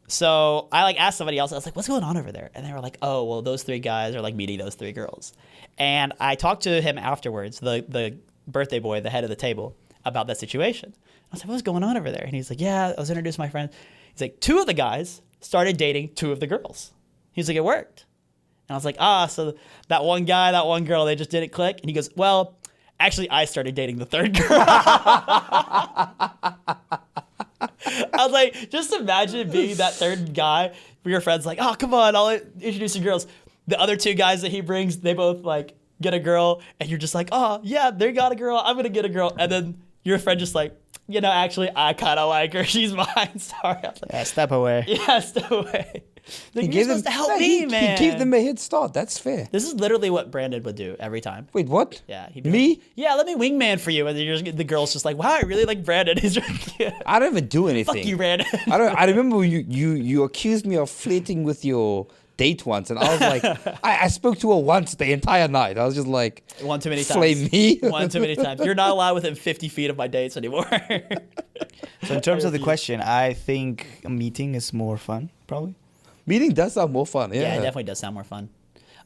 So I like asked somebody else. I was like, "What's going on over there?" And they were like, "Oh, well, those 3 guys are like meeting those 3 girls." And I talked to him afterwards, the birthday boy, the head of the table, about that situation. I was like, "What's going on over there?" And he's like, "Yeah, I was introduced to my friends." He's like, 2 of the guys started dating 2 of the girls. He's like, "It worked." And I was like, so that one guy, that one girl, they just didn't click. And he goes, "Well, actually, I started dating the 3rd girl." I was like, just imagine being that 3rd guy where your friend's like, "Oh, come on, I'll introduce you girls." The other 2 guys that he brings, they both like get a girl, and you're just like, "Oh, yeah, they got a girl. I'm gonna get a girl." And then your friend just like, "Actually, I kind of like her. She's mine." Sorry. I was like, Yeah, step away. yeah, step away. Like, He you're supposed to help no, me, he, man. He gave them a head start. That's fair. This is literally what Brandon would do every time. Wait, what? Yeah, he'd be Me? like, "Yeah, let me wingman for you," and then the girl's just like, "Wow, I really like Brandon. He's really cute." I don't even do anything. Fuck you, Brandon. I remember you accused me of flirting with your date once, and I was like, I spoke to her once the entire night. I was just like, One too many times. flame me. One too many times. You're not allowed within 50 feet of my dates anymore. So in terms of the question, I think a meeting is more fun, probably. Meeting does sound more fun. Yeah, Yeah, it definitely does sound more fun.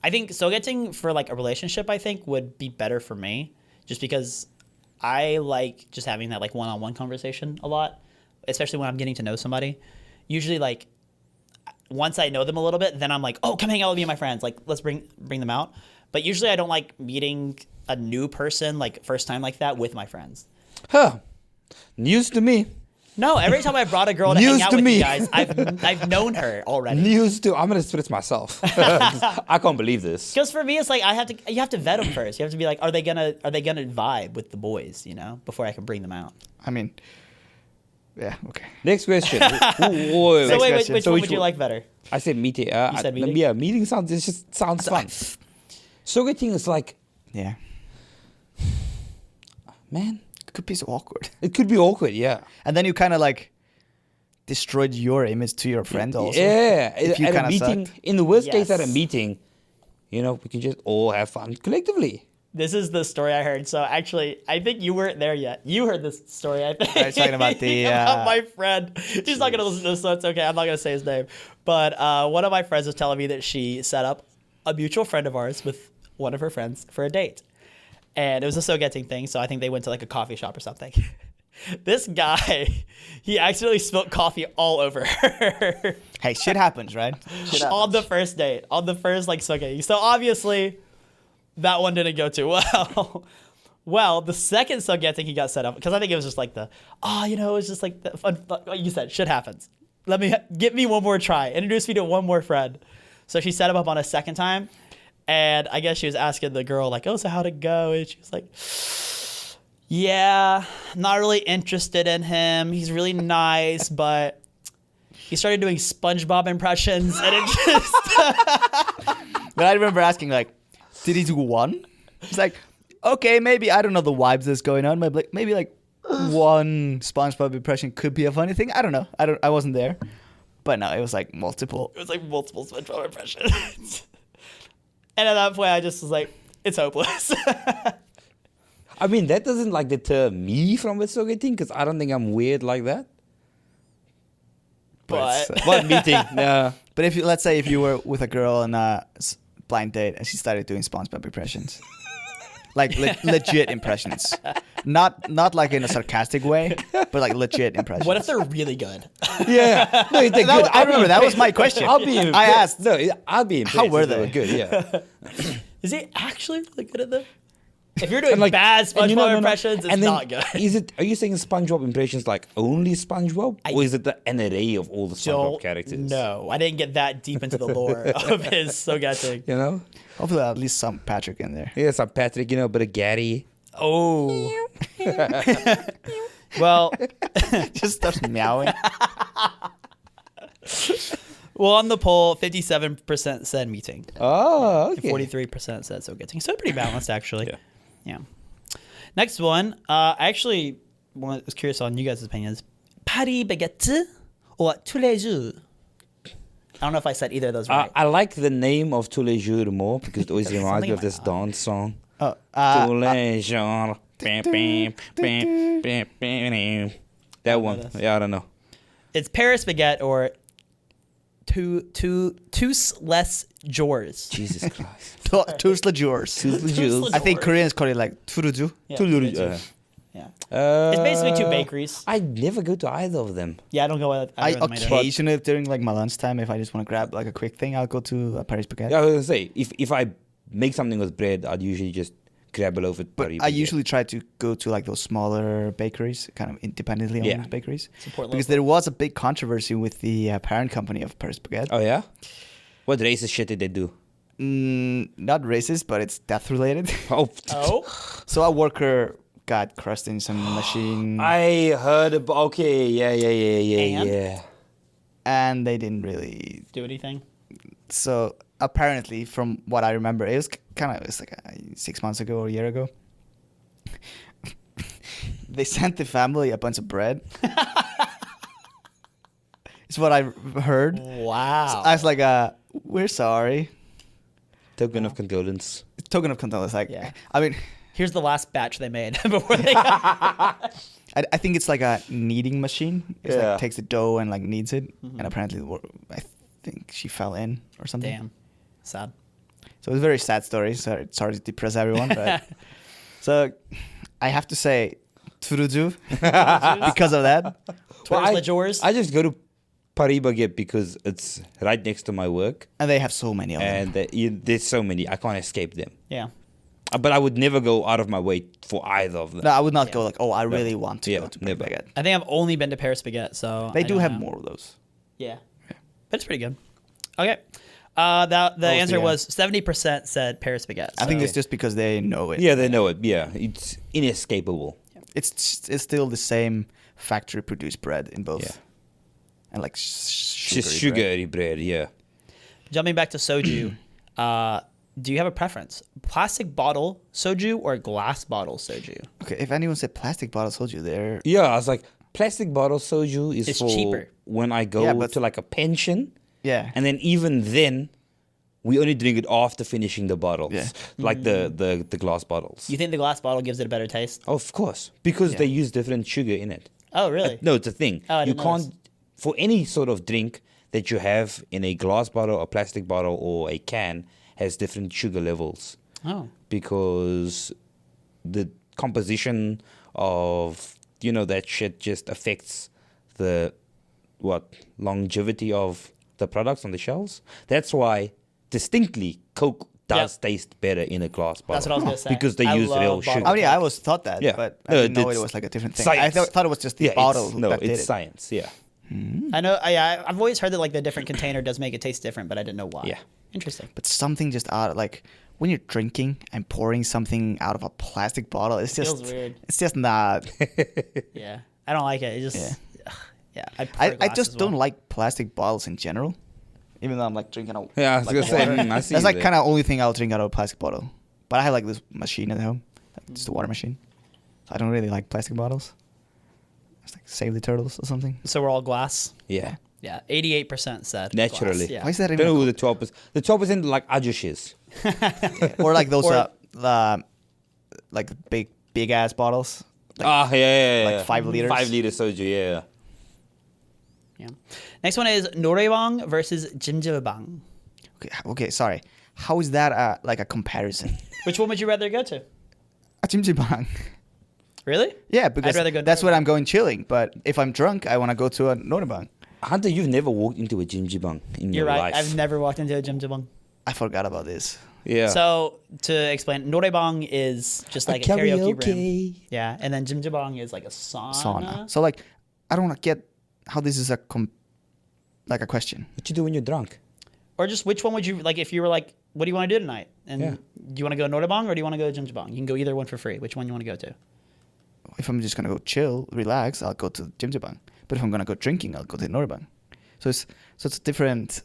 I think Sogeting for like a relationship, I think would be better for me, just because I like just having that like one-on-one conversation a lot, especially when I'm getting to know somebody. Usually, like once I know them a little bit, then I'm like, "Oh, come hang out with me and my friends. Like, let's bring them out." But usually, I don't like meeting a new person like first time like that with my friends. Huh. News to me. No, every time I brought a girl to News hang out to with me. you guys, I've known her already. News to. I'm gonna split myself. I can't believe this. Because for me, it's like you have to vet them first. You have to be like, are they gonna vibe with the boys, before I can bring them out. I mean, yeah, okay. Next question. So Next wait, question. which So one which would you one? like better? I said meeting. You said meeting? Yeah, meeting sounds. It just sounds fun. Sogeting is like, Yeah. man, It could be so awkward. it could be awkward. Yeah. And then you kind of like destroyed your image to your friend also. Yeah. If you At a kinda meeting, sucked. in the worst case, at a Yes. meeting, we can just all have fun collectively. This is the story I heard. So actually, I think you weren't there yet. You heard this story, I think. I was talking about the, about my friend. He's not gonna listen to this, so it's okay. I'm not gonna say his name. But one of my friends was telling me that she set up a mutual friend of ours with one of her friends for a date, and it was a Sogeting thing. So I think they went to like a coffee shop or something. This guy, he accidentally spilled coffee all over her. Hey, shit happens, right? Shit happens. On the first date, on the first like Sogeting. So obviously, that one didn't go too well. Well, the second Sogeting he got set up, because I think it was just like it was just like the fun, like you said, shit happens. Give me one more try. Introduce me to one more friend. So she set him up on a second time, and I guess she was asking the girl like, "Oh, so how'd it go?" And she was like, "Yeah, not really interested in him. He's really nice, but he started doing SpongeBob impressions, and it just." But I remember asking, like, did he do one? It's like, okay, maybe, I don't know the vibes that's going on. Maybe one SpongeBob impression could be a funny thing. I don't know. I wasn't there. But no, it was like multiple. It was like multiple SpongeBob impressions. And at that point, I just was like, it's hopeless. I mean, that doesn't like deter me from a Sogeting because I don't think I'm weird like that. But But meeting, yeah. But let's say if you were with a girl on a blind date and she started doing SpongeBob impressions. Like legit impressions. Not like in a sarcastic way, but like legit impressions. what if they're really good? Yeah. No, they're good. I remember that was my question. I'll be impressed. I asked. No, I'll be impressed. How were if they? Good, yeah. Is he actually really good at them? If you're doing And, like, bad and SpongeBob no. impressions, it's And then, not good. Are you saying SpongeBob impressions like only SpongeBob, or is it an array of all the SpongeBob characters? No, I didn't get that deep into the lore of his Sogeting. You know? Hopefully at least some Patrick in there. Yeah, some Patrick, but a Gary. Oh. Well, Just starts meowing. well, on the poll, 57% said meeting. Oh, And okay. 43% said Sogeting. So pretty balanced, actually. Yeah. Yeah. Next one, I actually was curious on you guys' opinions. Paris baguette or tous les jours? I don't know if I said either of those right. I like the name of Tous les jours more because it always There's reminds me something of this in my dance song. Oh, Tous les jours. Bam, bam, bam, bam, bam. That one. this. Yeah, I don't know. It's Paris baguette or tous les jours. Jesus Christ. tous les jours. Tous les jours. I think Koreans call it like turuju. Yeah, Tous les it's- jours. yeah. It's basically two bakeries. I never go to either of them. Yeah, I don't go with I either of them either. occasionally during like my lunchtime, if I just want to grab like a quick thing, I'll go to Paris Baguette. Yeah, I was gonna say if I make something with bread, I'd usually just grab a loaf of But Paris I baguette. usually try to go to like those smaller bakeries, kind of independently owned Yeah. bakeries, Support because local. there was a big controversy with the parent company of Paris Baguette. Oh yeah. What racist shit did they do? Not racist, but it's death related. Oh, Oh, So a worker got crushed in some machine, I heard about. Okay, yeah. And? and they didn't really. do anything? So apparently, from what I remember, it was it's like 6 months ago or a year ago. They sent the family a bunch of bread. It's what I heard. Wow. So I was like, we're sorry. token of condolence. Token of condolence. Like, Yeah. I mean, Here's the last batch they made before they got. I think it's like a kneading machine. It's Yeah. like takes the dough and like kneads it, and apparently, I think she fell in or something. Damn. Sad. So it's a very sad story. Sorry to depress everyone, but so I have to say, turuju because of that. Towards I, the Jors. I just go to Paris Baguette because it's right next to my work, And they have so many of them. and there's so many I can't escape them. Yeah. But I would never go out of my way for either of them. No, I would not Yeah. go like, oh, I really want to Yeah, go to never. Baguette. I think I've only been to Paris Baguette, so They I do don't have know. more of those. Yeah. But it's pretty good. Okay. The answer yeah. was 70% said Paris Baguette. I think so- it's just because they know it. Yeah, they know it. Yeah, it's inescapable. It's still the same factory produced bread in both. Yeah. And like Just bread. sugary bread. Yeah. Jumping back to soju, do you have a preference? Plastic bottle soju or glass bottle soju? Okay, if anyone said plastic bottle soju, they're Yeah, I was like, plastic bottle soju is It's for cheaper. when I go Yeah, but- to like a pension, yeah. and then even then, we only drink it after finishing the bottles, Yeah. like the glass bottles. You think the glass bottle gives it a better taste? Of course, because Yeah. they use different sugar in it. Oh, really? No, it's a thing. Oh, I You didn't know can't for any sort of drink that you have in a glass bottle, a plastic bottle, or a can has different sugar levels Oh. because the composition of that shit just affects the longevity of the products on the shelves. That's why distinctly Coke does taste better in a glass bottle. That's what I was gonna say. Because they I use love real bottled sugar. I mean, yeah, I always thought that, Yeah. but I No, didn't know it it's was like a different thing. science. I thought it was just the bottle that did it's it. science. Yeah. I know. I've always heard that like the different container does make it taste different, but I didn't know why. Yeah. Interesting. But something just out like when you're drinking and pouring something out of a plastic bottle, it's just Feels weird. It's just not. Yeah. I don't like it. It just. Yeah. Yeah. I, I just don't like plastic bottles in general. Even though I'm like drinking out. Yeah, I was like gonna say, water. I see That's like that. kind of only thing I'll drink out of a plastic bottle. But I have like this machine at home, like just a water machine. So I don't really like plastic bottles. It's like Save the Turtles or something. So we're all glass. Yeah. Yeah. 88% said Naturally. glass. Yeah. Why is that I don't know even? who the 12%. The 12% like Ajushes. Or like those Or- like big ass bottles. Yeah, like yeah. 5 liters? 5 liters soju, yeah. Yeah. Next one is noraebang versus jjimjilbang. Okay, sorry. How is that like a comparison? Which one would you rather go to? A jjimjilbang. Really? Yeah, because rather go that's when noraebang. I'm going chilling. But if I'm drunk, I want to go to a noraebang. Hunter, you've never walked into a jjimjilbang in You're your right. life. I've never walked into a jjimjilbang. I forgot about this. Yeah. So to explain, noraebang is just like a karaoke room. Yeah, and then jjimjilbang is like a sauna. So like, I don't get how this is like a question. What you do when you're drunk? Or just which one would you like if you were like, what do you want to do tonight? And Yeah. do you want to go noraebang or do you want to go to jjimjilbang? You can go either one for free. Which one you want to go to? If I'm just gonna go chill, relax, I'll go to jjimjilbang. But if I'm gonna go drinking, I'll go to noraebang. So it's a different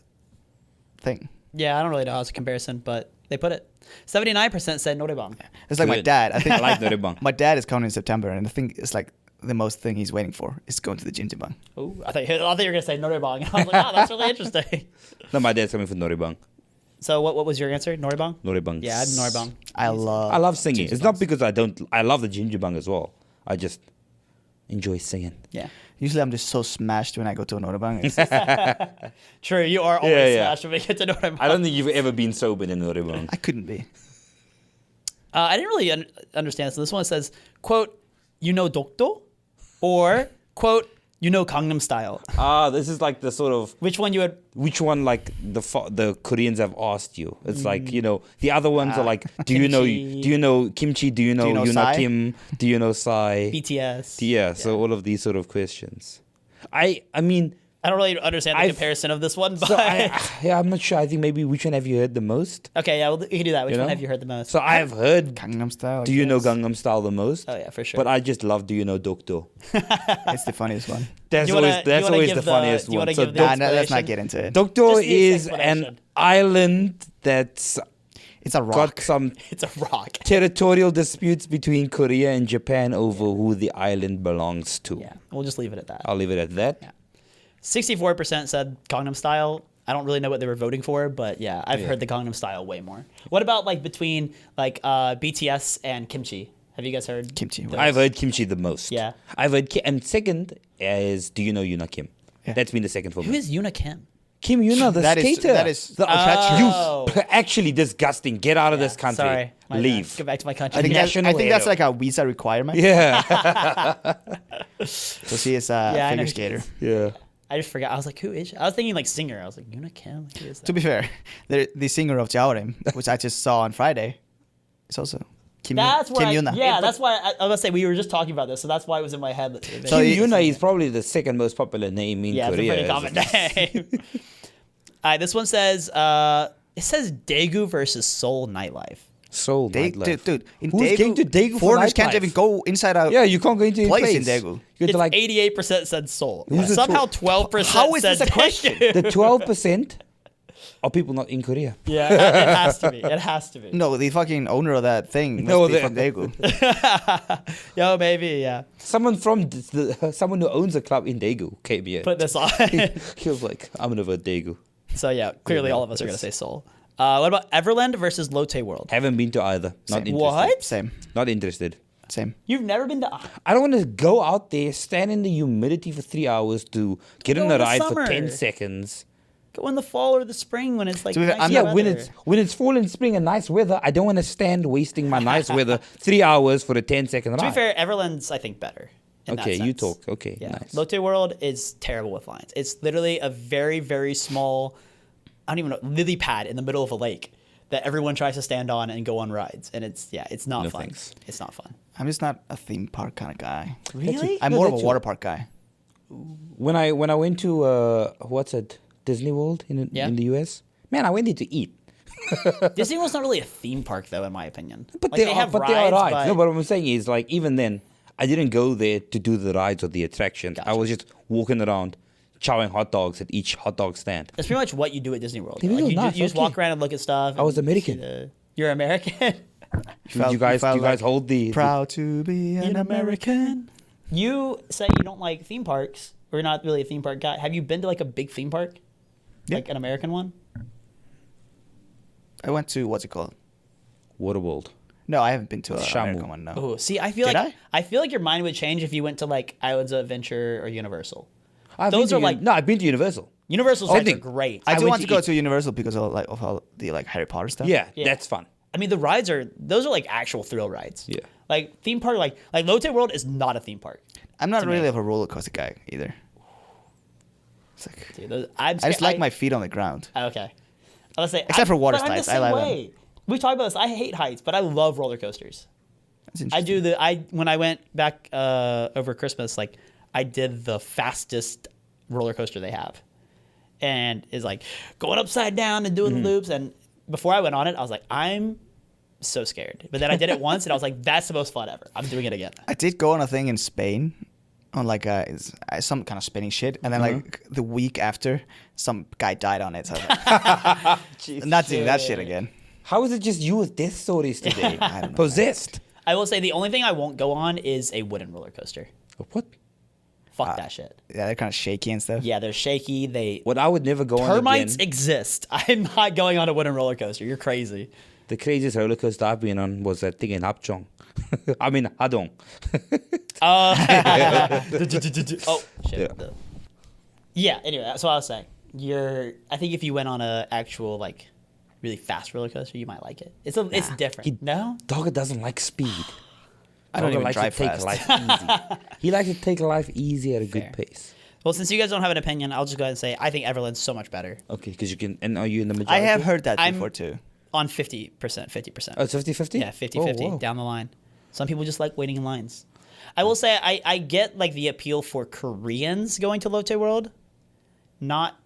thing. Yeah, I don't really know how it's a comparison, but they put it. 79% said norebang. It's like my Good. dad. I think I like norebang. my dad is coming in September, and I think it's like the most thing he's waiting for is going to the jjimjilbang. Oh, I thought you were gonna say norebang. I was like, oh, that's really interesting. No, my dad's coming for norebang. So what was your answer? Norebang? Norebang. Yeah, I had norebang. I love singing. It's not because I love the jjimjilbang as well. I just enjoy singing. Yeah. Usually I'm just so smashed when I go to a norebang. It's- True, you are always Yeah. smashed when we get to norebang. I don't think you've ever been sober in norebang. I couldn't be. I didn't really understand this. So this one says, quote, you know Dokdo? Or, quote, you know Gangnam Style. This is like the sort of Which one you would... which one like the Koreans have asked you. It's like, you know, the other ones are like, do you Kimchi. know kimchi? Do you know know Yuna Psy? Kim? Do you know Psy? BTS. Yeah, so all of these sort of questions. I mean, I don't really understand the I've- comparison of this one, but... so I'm not sure. I think maybe which one have you heard the most? okay, yeah, we can do that. Which You one know? have you heard the most? So I've heard Gangnam Style. Do you know yes. Gangnam Style the most? Oh, yeah, for sure. But I just love Do You Know Dokdo? It's the funniest one. That's You wanna- always you wanna give the the- funniest do you one. wanna So give the- Nah, let's not explanation? get into it. Dokdo Just the is an explanation. island that's It's a rock. got some It's a rock. territorial disputes between Korea and Japan over who the island belongs to. Yeah, we'll just leave it at that. I'll leave it at that. Yeah. 64% said Gangnam Style. I don't really know what they were voting for, but yeah, I've Yeah. heard the Gangnam Style way more. What about like between like BTS and Kimchi? Have you guys heard? Kimchi. those? I've heard kimchi the most. Yeah. I've heard and second is Do You Know Yuna Kim? Yeah. That's been the second for Who me. is Yuna Kim? Kim Yuna, the That is- skater. that is the treacherous. Oh. actually disgusting. Get out of this country. Sorry, my bad. Leave. Go back to my country. I think National that's hero. like a visa requirement. Yeah. So she is a Yeah, I know figure who she skater. is. yeah. I just forgot. I was like, who is she? I was thinking like singer. I was like, Yuna Kim? Who is that? To be fair, the singer of Jaorim, which I just saw on Friday, is also Kim, That's Kim why. Yuna. Yeah, that's why. I was gonna say we were just talking about this, so that's why it was in my head. So Kim he- Yuna is probably the second most popular name in yeah, it's a Korea. pretty common name. All right, this one says it says Daegu versus Seoul nightlife. Seoul nightlife. Dude, in Who's Daegu, going to Daegu for foreigners can't nightlife? even go inside a Yeah, you can't go into any place place in Daegu. You It's have to like 88% said Seoul. Who's the Somehow tw- 12% How is said this a question? Daegu. the 12% are people not in Korea. Yeah, it has to be. It has to be. No, the fucking owner of that thing must No, be the- from Daegu. Yo, maybe, yeah. Someone from someone who owns a club in Daegu came here. Put this on. He was like, "I'm gonna vote Daegu." So yeah, clearly all of us are gonna say Seoul. What about Everland versus Lotte World? Haven't been to either. Not interested. What? Same, Not interested. same. You've never been to? I don't want to go out there, stand in the humidity for 3 hours to get Go on in a the ride for summer. 10 seconds. Go in the fall or the spring when it's like To be fair, nice I'm Yeah, not- weather. when it's fall and spring and nice weather, I don't want to stand wasting my nice weather 3 hours for a 10-second ride. To be fair, Everland's I think better. In that Okay, you sense. talk. Okay, Yeah, nice. Lotte World is terrible with lines. It's literally a very very small, I don't even know, lily pad in the middle of a lake that everyone tries to stand on and go on rides, and it's not No fun. thanks. It's not fun. I'm just not a theme park kind of guy. Really? I'm No, more of a that's water park guy. When I went to what's it, Disney World Yeah. in the US, man, I went there to eat. Disney World's not really a theme park though, in my opinion. But Like, they are rides, rides. but- No, but what I'm saying is like even then, I didn't go there to do the rides or the attractions. I Gotcha. was just walking around, chowing hot dogs at each hot dog stand. That's pretty much what you do at Disney World. They Like, do, you, nice, you just okay. walk around and look at stuff. I was and American. see you're American. Do you guys hold the Proud to be an American. You say you don't like theme parks, or you're not really a theme park guy. Have you been to like a big theme park, Yeah. like an American one? I went to what's it called? Waterworld? No, I haven't been to an Shamu. American one. No. Oh, see, I feel Did like I feel like your mind would change if you went to like Islands of Adventure or Universal. I've Those been to are like- no, I've been to Universal. Universal Oh, rides are the- great. I I do went want to to go eat. to Universal because of all the like Harry Potter stuff. Yeah, Yeah. that's fun. I mean, the rides those are like actual thrill rides. Yeah. Like theme park, like Lotte World is not a theme park. I'm not To me. really of a roller coaster guy either. It's like Dude, I'm I just scared- like my feet on the ground. Okay. I was say Except for water but I'm the slides. I same like them. way. We talked about this. I hate heights, but I love roller coasters. That's I interesting. do when I went back over Christmas, like I did the fastest roller coaster they have, and is like going upside down and doing the loops. And before I went on it, I was like, I'm so scared. But then I did it once, and I was like, that's the most fun ever. I'm doing it again. I did go on a thing in Spain, on like some kind of spinning shit, and then like the week after, some guy died on it. So I was like, not doing that shit again. How is it just you with death stories today? I don't know. Possessed. I will say the only thing I won't go on is a wooden roller coaster. What? Fuck that shit. Yeah, they're kind of shaky and stuff. Yeah, they're shaky. They What I would never go on termites again. exist. I'm not going on a wooden roller coaster. You're crazy. The craziest roller coaster I've been on was that thing in Hapchong. I mean, Hadong. Oh shit. Yeah. Yeah. Anyway, that's what I was saying. I think if you went on a actual like really fast roller coaster, you might like it. It's different. No. Dogger doesn't like speed. I don't Dogger even likes drive to take fast. life easy. He likes to take life easy at a Fair. good pace. Well, since you guys don't have an opinion, I'll just go ahead and say I think Everland's so much better Okay, because you can. And are you in the I majority? have heard that I'm- before too. on 50%, 50%. Oh, it's 50-50? Yeah, 50-50 Oh, whoa. down the line. Some people just like waiting in lines. I will say I get like the appeal for Koreans going to Lotte World, not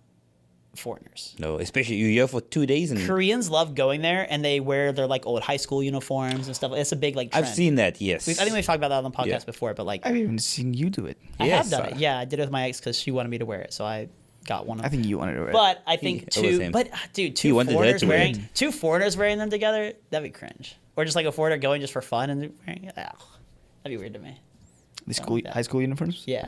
foreigners. No, especially you're here for 2 days and Koreans love going there and they wear their like old high school uniforms and stuff. It's a big like trend. I've seen that. Yes. I think we've talked about that on the podcast Yeah. before, but like I've even seen you do it. I Yes, have done it. Yeah, I did it with my ex because she wanted me to wear it, so I got one of I them. think you wanted to wear it. But I think It was two. him. But dude, He two wanted her foreigners to wear wearing it. two foreigners wearing them together, that'd be cringe. Or just like a foreigner going just for fun and wearing it. That'd be weird to me. the school, like that. high school uniforms. Yeah.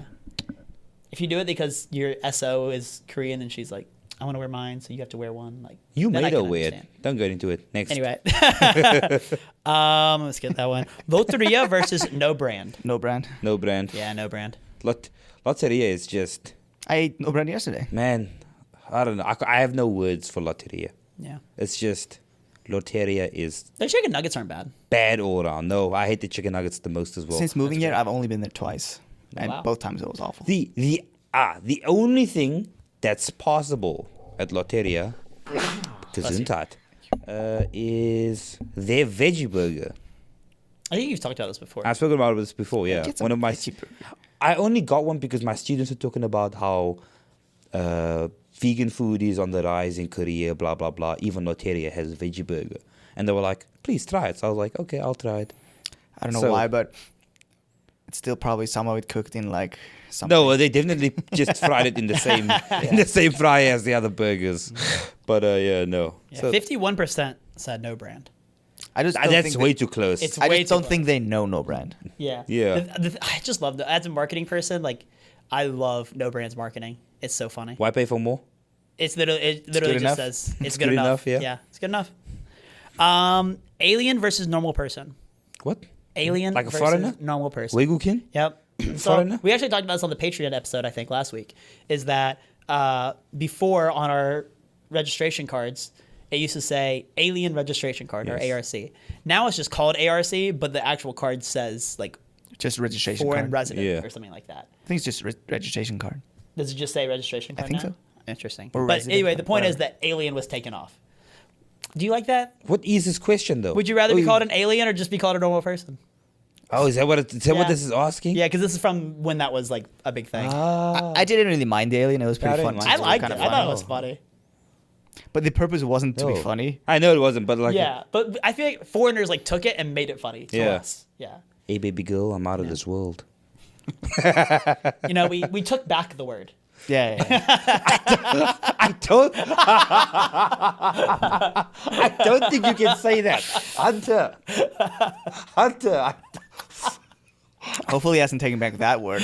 If you do it because your SO is Korean and she's like, I want to wear mine, so you have to wear one. Like You then I made her can wear it. understand. Don't go into it. Next. Anyway, let's get that one. Loteria versus no brand. No brand. No brand. Yeah, no brand. Lotteria is just, I ate no brand yesterday. man, I don't know. I have no words for Lotteria. Yeah, It's just, Lotteria is their chicken nuggets aren't bad. bad all around. No, I hate the chicken nuggets the most as well. Since moving here, I've only been there twice, and wow. both times it was awful. The only thing that's possible at Lotteria, Gesundheit, is their veggie burger. I think you've talked about this before. I've spoken about this before, yeah. Get One of my, cheaper. I only got one because my students were talking about how vegan food is on the rise in Korea, blah, blah, blah. Even Lotteria has a veggie burger. And they were like, please try it. So I was like, okay, I'll try it. I don't know So- why, but it's still probably some of it cooked in like something. No, they definitely just fried it in the same in the same fry as the other burgers. But yeah, no. Yeah, So 51% said no brand. I just don't that's think way they, too close. It's I way just too don't close. think they know no brand. Yeah. Yeah. I just love that. As a marketing person, like, I love no brands marketing. It's so funny. Why pay for more? It literally good just enough? says it's It's good good enough. enough, yeah. Yeah, it's good enough. Alien versus normal person. What? Alien Like a versus foreigner? normal person. Weigukin? Yep. So Foreigner? we actually talked about this on the Patreon episode, I think, last week. Is that before on our registration cards, it used to say Alien Registration Card or Yes. ARC. Now it's just called ARC, but the actual card says like Just registration foreign card. resident Yeah. or something like that. I think it's just registration card. Does it just say registration card think now? so. Interesting. Or But resident anyway, card, the point is whatever. that Alien was taken off. Do you like that? What is this question though? Would you rather be Oh, called an alien or just be called a normal person? Oh, is that what what Yeah. this is asking? Yeah, because this is from when that was like a big thing. Ah. I didn't really mind the alien. It was I pretty didn't fun. mind I it. liked it. Kinda I thought it funny. was funny. But the purpose wasn't to be No. funny. I know it wasn't, but like, Yeah, but I feel like foreigners like took it and made it funny to Yeah. us. Yeah. hey baby girl, I'm out of this world. You know, we took back the word. Yeah, yeah. I don't. I don't think you can say that, Hunter. Hunter. Hopefully, he hasn't taken back that word.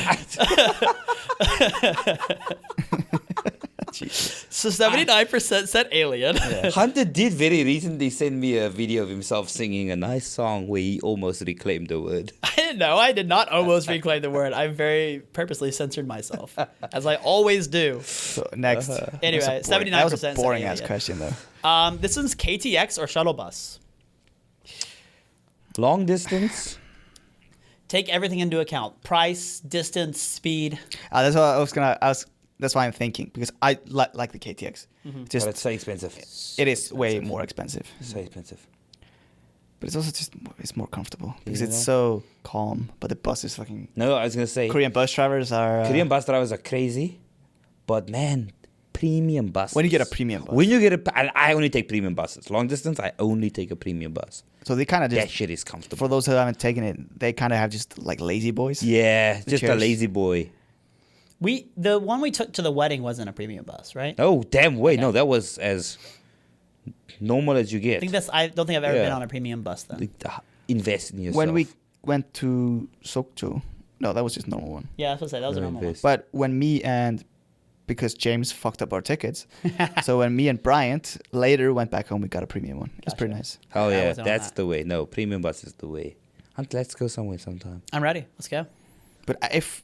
So 79% said alien. Hunter did very recently send me a video of himself singing a nice song where he almost reclaimed the word. I didn't know. I did not almost reclaim the word. I very purposely censored myself, as I always do. So next. Anyway, That was a 79% said boring ass alien. question though. This one's KTX or shuttle bus. Long distance. Take everything into account: price, distance, speed. That's what I was gonna. That's why I'm thinking because I like the KTX. Mm-hmm. Just But it's so expensive. it is way more expensive, So expensive. but it's also just it's more comfortable because Yeah. it's so calm. But the bus is fucking. No, I was gonna say Korean bus drivers are. Korean bus drivers are crazy, but man, premium buses. When you get a premium bus. When you get I only take premium buses. Long distance, I only take a premium bus. So they kind of That just. shit is comfortable. For those who haven't taken it, they kind of have just like lazy boys. Yeah, just a chairs. lazy boy. The one we took to the wedding wasn't a premium bus, right? Oh damn! Wait, Okay. no, that was as normal as you get. I don't think I've ever Yeah. been on a premium bus then. Like, invest in yourself. When we went to Sokcho, no, that was just normal one. Yeah, I was supposed to say that was a No, normal one. invest. But when because James fucked up our tickets, so when me and Bryant later went back home, we got a premium one. It's pretty Gotcha. nice. Oh I yeah, wasn't on that's that. the way. No, premium bus is the way. Let's go somewhere sometime. I'm ready. Let's go. But if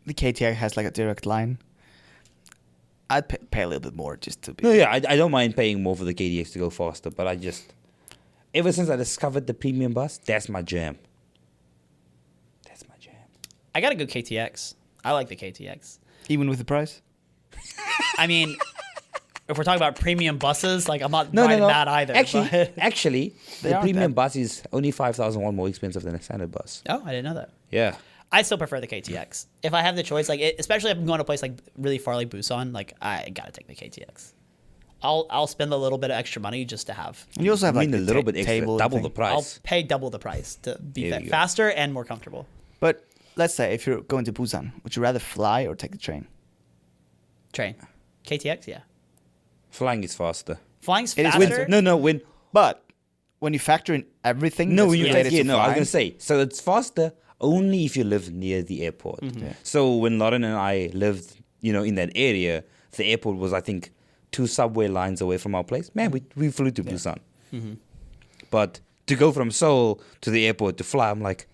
the KTX has like a direct line, I'd pay a little bit more just to be. No, yeah, I don't mind paying more for the KDX to go faster, but I just, ever since I discovered the premium bus, that's my jam. That's my jam. I gotta go KTX. I like the KTX. Even with the price? I mean, if we're talking about premium buses, like I'm not No, riding no, no. that either. Actually, but- actually, They the aren't premium that- bus is only 5,000 more expensive than a standard bus. oh, I didn't know that. Yeah. I still prefer the KTX. If I have the choice, especially if I'm going to a place like really far like Busan, like I gotta take the KTX. I'll spend a little bit of extra money just to have. And you also have I like mean, a the little bit extra, table double the thing. price. I'll pay double the price to be There you go. faster and more comfortable. But let's say if you're going to Busan, would you rather fly or take the train? Train, KTX, yeah. Flying is faster. Flying's It is faster. No, when But when you factor in everything, no, that's when you related yeah, to no, I was flying, gonna say. So it's faster only if you live near the airport. Yeah. So when Lauren and I lived, in that area, the airport was, I think, 2 subway lines away from our place. Man, we flew to Busan. But to go from Seoul to the airport to fly, I'm like,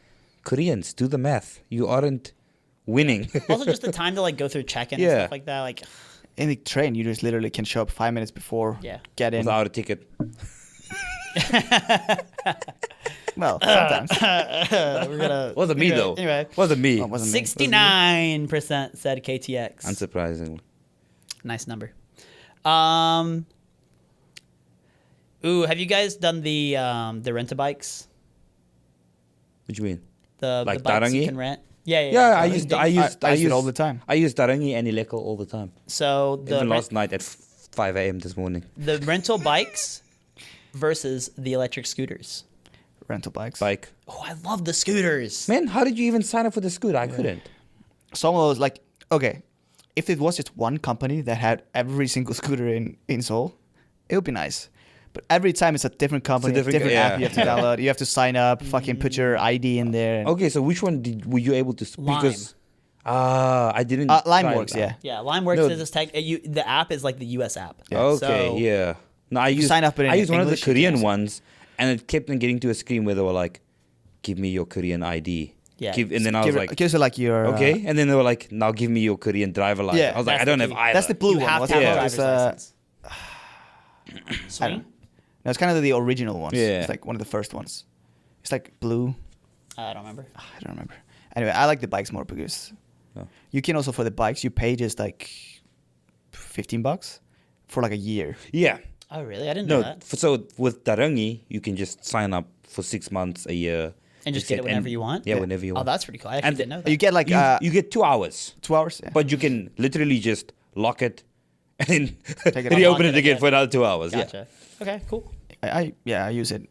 Koreans, do the math. You aren't winning. Also, just the time to like go through check-in and Yeah. stuff like that. Like, in the train, you just literally can show up 5 minutes before, Yeah. get in. Without a ticket. Well, sometimes. we're gonna. Wasn't me, though. Anyway, Wasn't me. Oh, wasn't me. 69% said KTX. Unsurprisingly. Nice number. Ooh, have you guys done the rent-a-bikes? What do you mean? The Like bikes you Darangi? can rent? Yeah. Yeah, I Those used things. I use it all the time. I use Darangi and Ileko all the time. So the Even last night at 5 a.m. this morning. the rental bikes versus the electric scooters. Rental bikes. Like, Oh, I love the scooters. man, how did you even sign up for the scooter? I couldn't. Some of those, like, okay, if it was just one company that had every single scooter in Seoul, it would be nice. But every time it's a different company, different- different app yeah. you have to download. You have to sign up, fucking put your ID in there. Okay, so which one were you able to? Because I didn't. Line try works, that. yeah. Yeah, LimeWorks No. is this tech. The app is like the US app. Yeah. Okay, So- yeah. No, I used sign up in I used one of the English, you can Korean also- ones, and it kept on getting to a screen where they were like, "Give me your Korean ID." Yeah. And then I was like, gives it like your "Okay," and then they were like, "Now give me your Korean driver license." Yeah, I was like, that's "I don't the have key. either." That's the blue You one. have What's to have it a called? driver's It's, license. I don't know. No, it's kind of the original ones. Yeah. It's like one of the first ones. It's like blue. I don't remember. I don't remember. Anyway, I like the bikes more because Oh. you can also, for the bikes, you pay just like $15 for like a year. Yeah. Oh, really? I didn't know No. that. So with Darangi, you can just sign up for 6 months, a year, And just get it whenever you want? Yeah, Yeah. whenever you Oh, want. that's pretty cool. I actually And didn't know that. You get like you get 2 hours, 2 hours. Yeah. but you can literally just lock it and Take it reopen unlock it it again again. for another 2 hours. Gotcha. Okay, cool. I use it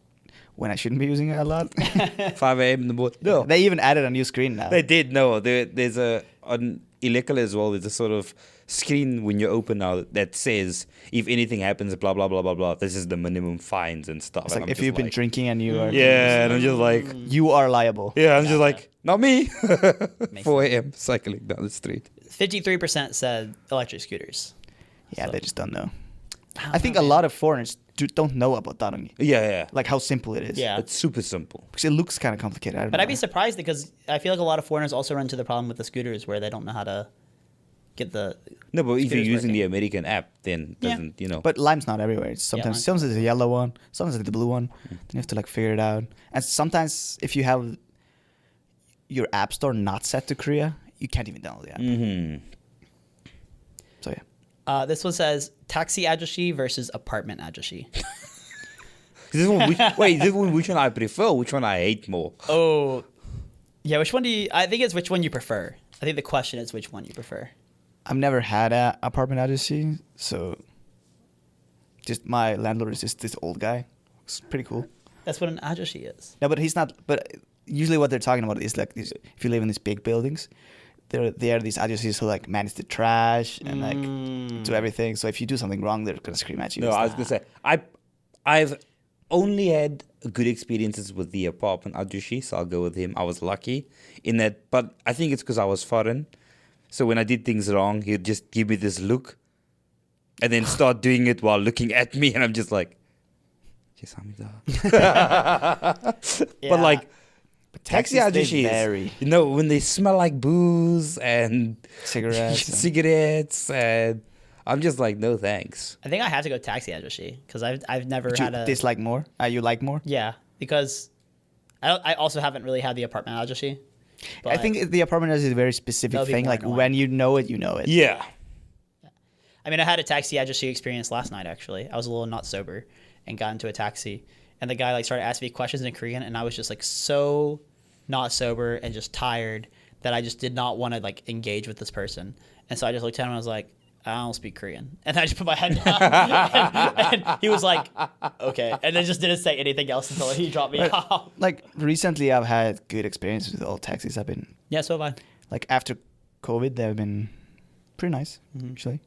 when I shouldn't be using it a lot. Yeah, 5 a.m. in the morning. No, They even added a new screen now. they did. No, there's on Ilekala as well. There's a sort of screen when you open now that says if anything happens, blah blah blah blah blah. This is the minimum fines and stuff. It's And like I'm if just you've been like, drinking and you are, Yeah, and I'm just like, you are liable. yeah, I'm just Gotcha. like, not me. Makes 4 a.m. cycling down the street. 53% said electric scooters. Yeah, So- they just don't know. don't I think know, a man. lot of foreigners don't know about Darangi, Yeah, yeah. like how simple it is. Yeah. It's super simple. because it looks kind of complicated. I don't But know I'd be why. surprised because I feel like a lot of foreigners also run into the problem with the scooters where they don't know how to get the. No, but if you're Scooters using the working. American app, then Yeah. doesn't, But Lime's not everywhere. It's Yeah, sometimes Lime. sometimes it's a yellow one, sometimes it's the blue one. Mm. Then you have to like figure it out. And sometimes if you have your app store not set to Korea, you can't even download the app. Mm-hmm. So yeah, This one says taxi ajashi versus apartment ajashi. This one, which one I prefer? Which one I hate more? Oh, yeah. Which one do you? I think it's which one you prefer. I think the question is which one you prefer. I've never had an apartment agency, so just my landlord is just this old guy. It's pretty cool. That's what an ajashi is. No, but he's not. But usually, what they're talking about is like this, if you live in these big buildings, there are these agencies who like manage the trash and like do everything. So if you do something wrong, they're gonna scream at you. No, I was gonna say I've only had good experiences with the apartment ajushi, so I'll go with him. I was lucky in that, but I think it's because I was foreign. So when I did things wrong, he'd just give me this look and then start doing it while looking at me, and I'm just like, just But like, taxi taxis, they ajushi vary. is, when they smell like booze and Cigarettes. and I'm just like, no thanks. I think I had to go taxi ajushi because I've never But you had a dislike more? You like more? yeah, because I also haven't really had the apartment ajushi. I think the apartment is a very specific That'll be thing. more Like annoying. when you know it, you know it. Yeah. I mean, I had a taxi ajushi experience last night. Actually, I was a little not sober and got into a taxi, and the guy like started asking me questions in Korean, and I was just like so not sober and just tired that I just did not want to like engage with this person, and so I just looked at him and I was like, I don't speak Korean, and I just put my head down, and he was like, okay, and then just didn't say anything else until he dropped me off. Like recently, I've had good experiences with all taxis. I've been Yeah, so have I. like after COVID, they've been pretty nice actually.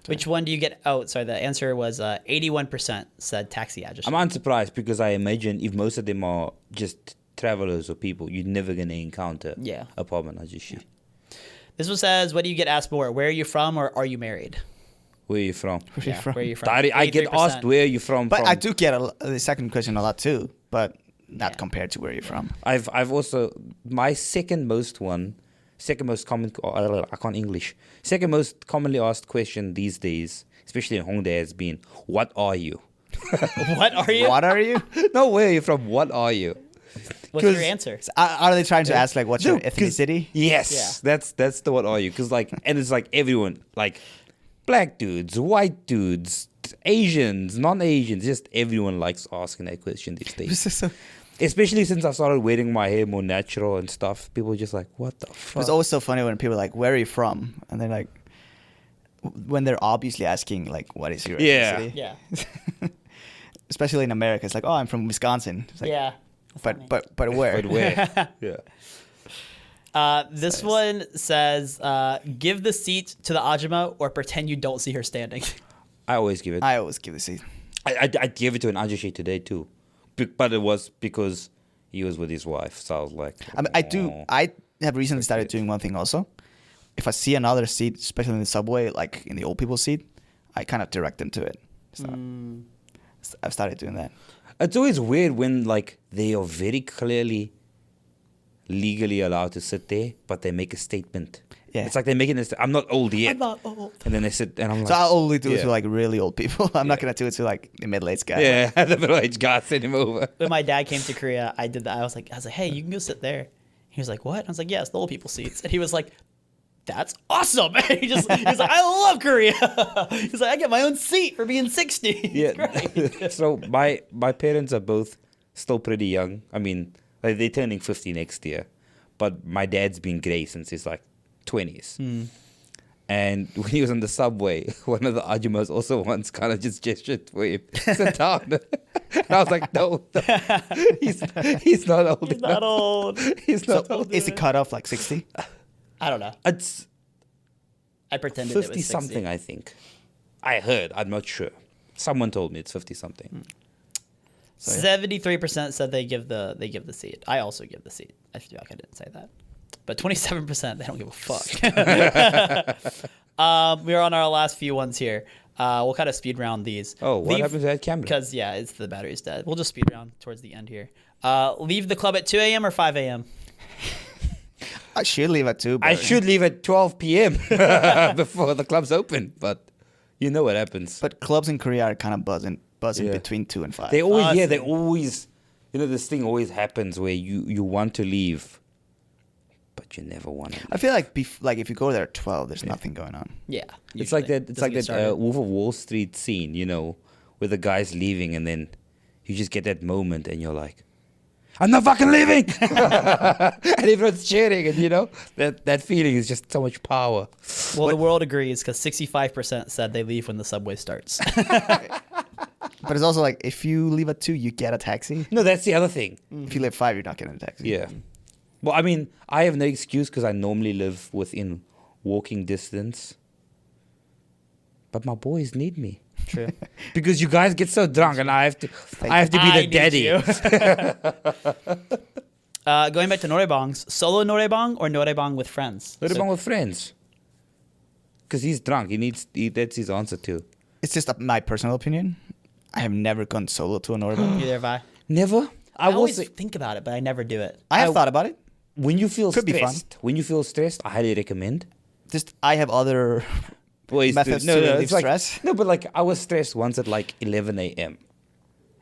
Which one do you get? Oh, sorry. The answer was 81% said taxi ajushi. I'm unsurprised because I imagine if most of them are just travelers or people, you're never going to encounter Yeah. apartment ajushi. This one says, what do you get asked more? Where are you from or are you married? Where are you from? Where are you from? Where are you from? I get 83%. asked where are you from. But from. I do get the second question a lot too, but not Yeah. compared to where you're from. I've also, my second most common, I can't English. Second most commonly asked question these days, especially in Hongdae, has been, what are you? What are you? What are you? No, where are you from? What are you? What's your 'Cause- answer? Are they trying to ask like what's your No, 'cause- ethnicity? Yes, Yeah. that's the what are you? Because like, and it's like everyone, like black dudes, white dudes, Asians, non-Asians, just everyone likes asking that question these days. Especially since I started wearing my hair more natural and stuff, people are just like, what the fuck? It's always so funny when people are like, "Where are you from?" and they're like, when they're obviously asking like, "What is your Yeah. ethnicity?" Yeah. Especially in America, it's like, "Oh, I'm from Wisconsin." It's like, Yeah. But where? But where? Yeah. This one says, give the seat to the Ajima or pretend you don't see her standing. I always give it. I always give the seat. I gave it to an ajushi today too, but it was because he was with his wife, so I was like, I mean, "Oh." I have recently started doing one thing also. If I see another seat, especially in the subway, like in the old people's seat, I kind of direct them to it. So I've started doing that. It's always weird when like they are very clearly legally allowed to sit there, but they make a statement. Yeah. It's like they're making this. I'm not old yet. I'm not old. And then they sit, and I'm like, So I only do it yeah. to like really old people. I'm not gonna do it to like the middle-aged guy. Yeah, the middle-aged guy sent him over. When my dad came to Korea, I did that. I was like, hey, you can go sit there. He was like, what? I was like, yes, the old people seats. And he was like, that's awesome. He was like, I love Korea. He's like, I get my own seat for being 60. It's great. Yeah. So my parents are both still pretty young. I mean, like they're turning 50 next year, but my dad's been grey since he's like 20s. And when he was on the subway, one of the ajumas also once kind of just gestured for him, sit down. And I was like, no, he's not old He's enough. not old. He's not So old. is the cutoff like 60? I don't know. It's I pretended it was 50 60. something, I think. I heard. I'm not sure. Someone told me it's 50 something. So, yeah. 73% said they give the seat. I also give the seat. I feel like I didn't say that. But 27%, they don't give a fuck. We're on our last few ones here. We'll kind of speed round these. Oh, what happened to that camera? Because, yeah, it's the battery's dead. We'll just speed round towards the end here. Leave the club at 2 a.m. or 5 a.m.? I should leave at 2. But I should leave at 12 p.m. before the club's open, but you know what happens. But clubs in Korea are kind of buzzing Yeah. between 2 and 5. They always, Awesome. they always, this thing always happens where you want to leave, but you never want to leave. I feel like if you go there at 12, there's nothing going on. Yeah. It's like usually. that. It's Doesn't like get that started. Wolf of Wall Street scene, where the guy's leaving and then you just get that moment and you're like, I'm not fucking leaving, and everyone's cheering, and that feeling is just so much power. Well, the world agrees because 65% said they leave when the subway starts. But it's also like if you leave at 2, you get a taxi. No, that's the other thing. If you leave at 5, you're not getting a taxi. Yeah. Well, I mean, I have no excuse because I normally live within walking distance. But my boys need me. True. Because you guys get so drunk, and I have to be the need daddy. you. Going back to norebangs, solo norebang or norebang with friends? What So- about with friends? Because he's drunk. That's his answer too. It's just my personal opinion. I have never gone solo to a Northern. Neither have I. Never. I always was think about it, but I never do it. I have thought about it. when you feel Could be fun. stressed. When you feel stressed, I highly recommend. Just I have other Ways methods to relieve it's like, stress. no, but like I was stressed once at like 11 a.m.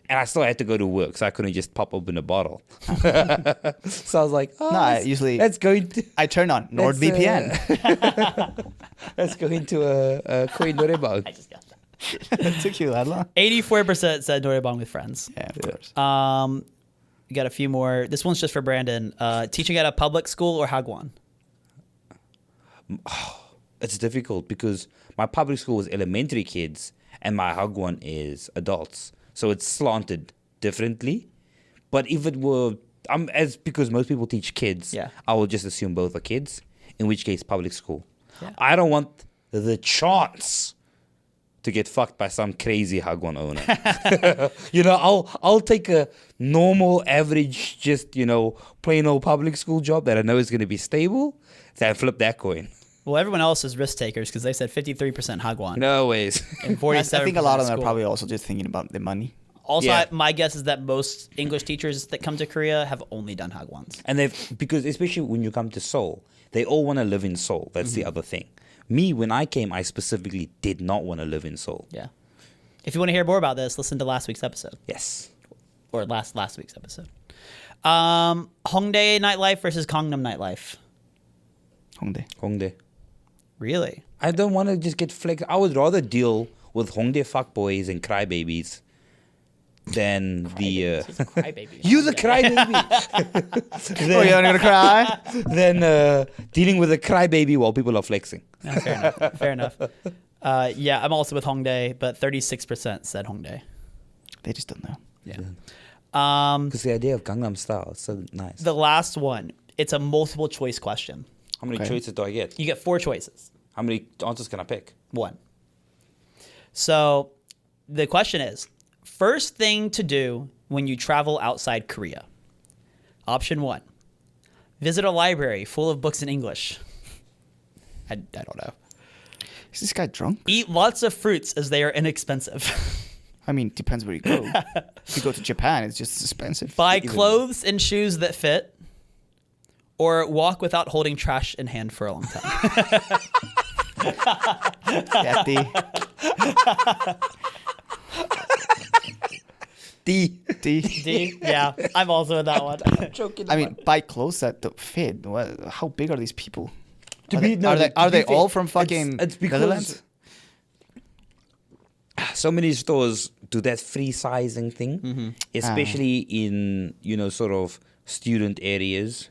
and I still had to go to work, so I couldn't just pop open a bottle. So I was like, oh, No, I let's- usually- let's go into I turn on NordVPN. let's go into a Korean norebang. I just got that. It took you that long. 84% said norebang with friends. Yeah, of course. We got a few more. This one's just for Brandon. Teaching at a public school or hagwon? It's difficult because my public school was elementary kids and my hagwon is adults, so it's slanted differently. But if it were, as because most people teach kids, Yeah. I will just assume both are kids. In which case, public school. Yeah. I don't want the chance to get fucked by some crazy hagwon owner. I'll take a normal, average, just plain old public school job that I know is going to be stable. Then flip that coin. Well, everyone else is risk takers because they said 53% hagwon No ways. and I 47%. think a lot of them are school. probably also just thinking about the money. Also, Yeah. my guess is that most English teachers that come to Korea have only done hagwons. And because especially when you come to Seoul, they all want to live in Seoul. That's the other thing. Me, when I came, I specifically did not want to live in Seoul. Yeah. If you want to hear more about this, listen to last week's episode Yes. or last week's episode. Hongdae nightlife versus Gangnam nightlife. Hongdae. Hongdae. Really? I don't want to just get flexed. I would rather deal with Hongdae fuckboys and crybabies than Crybabies. Who's a crybaby? you the crybaby. Oh, you're gonna cry? than dealing with a crybaby while people are flexing. No, fair enough. Fair enough. Yeah, I'm also with Hongdae, but 36% said Hongdae. They just don't know. Yeah. Because the idea of Gangnam Style is so nice. The last one, it's a multiple choice question. How many Okay. choices do I get? You get 4 choices. How many answers can I pick? 1. So the question is, first thing to do when you travel outside Korea. Option 1, visit a library full of books in English. I don't know. Is this guy drunk? Eat lots of fruits as they are inexpensive. I mean, depends where you go. If you go to Japan, it's just expensive. Buy clothes and shoes that fit. Or walk without holding trash in hand for a long time. Yeah, D. D? Yeah, I'm also with that one. I mean, buy clothes that don't fit. How big are these people? To Are be- they, no, are they, to are be they fair, all from fucking it's because Netherlands? so many stores do that free sizing thing, especially in sort of student areas.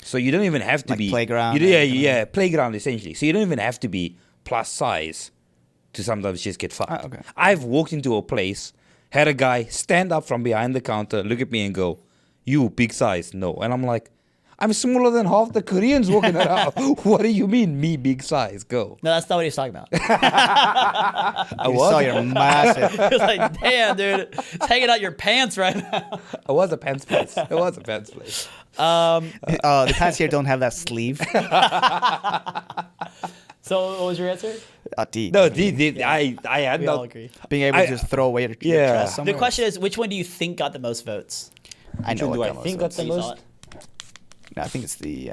So you don't even have to Like be playground Yeah, and- yeah, playground essentially. So you don't even have to be plus size to sometimes just get fucked. Okay. I've walked into a place, had a guy stand up from behind the counter, look at me and go, "You big size?" No, and I'm like, I'm smaller than half the Koreans walking around. What do you mean, me big size? Go. No, that's not what he was talking about. I You was. saw you're massive. He was like, damn, dude, it's hanging out your pants right now. I was a pants place. It was a pants place. The pants here don't have that sleeve. So what was your answer? D. No, I had We not. all agree. Being able I- to just throw away your Yeah. dress The somewhere. question is, which one do you think got the most votes? I know Which one what do I that think was. got the You saw most? it. No, I think it's the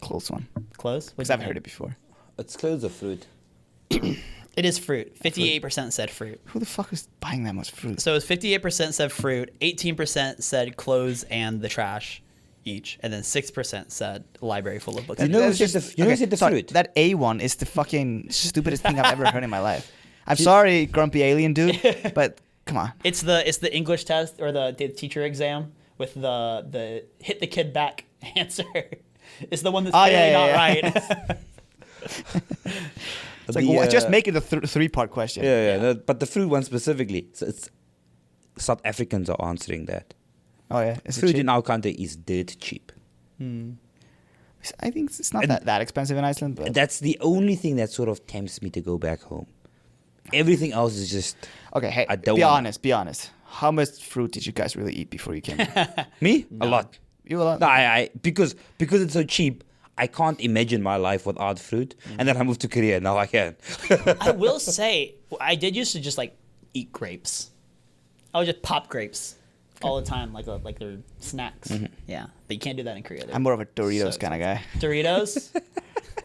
close one. Close? Because I've heard it before. It's clothes or fruit. It is fruit. 58% said fruit. Who the fuck is buying that much fruit? So it was 58% said fruit, 18% said clothes and the trash each, and then 6% said library full of books. You know That's who said the okay, sorry, fruit? That A one is the fucking stupidest thing I've ever heard in my life. I'm sorry, grumpy alien dude, but come on. It's the English test or the teacher exam with the hit the kid back answer. It's the one that's Oh, clearly yeah, not yeah. right. It's like, just make it a 3-part question. Yeah. No, but the fruit one specifically. So it's South Africans are answering that. Oh yeah, is it Fruit cheap? in our country is dirt cheap. I think it's not And- that expensive in Iceland, but That's the only thing that sort of tempts me to go back home. Everything else is just Okay, hey, I don't be wanna- honest. Be honest. How much fruit did you guys really eat before you came here? me a lot. You a lot? No, I because it's so cheap. I can't imagine my life without fruit. And then I moved to Korea. Now I can. I will say, I did used to just like eat grapes. I would just pop grapes all the time, like they're snacks. Yeah, but you can't do that in Korea. I'm more of a Doritos So kind of guy, Doritos.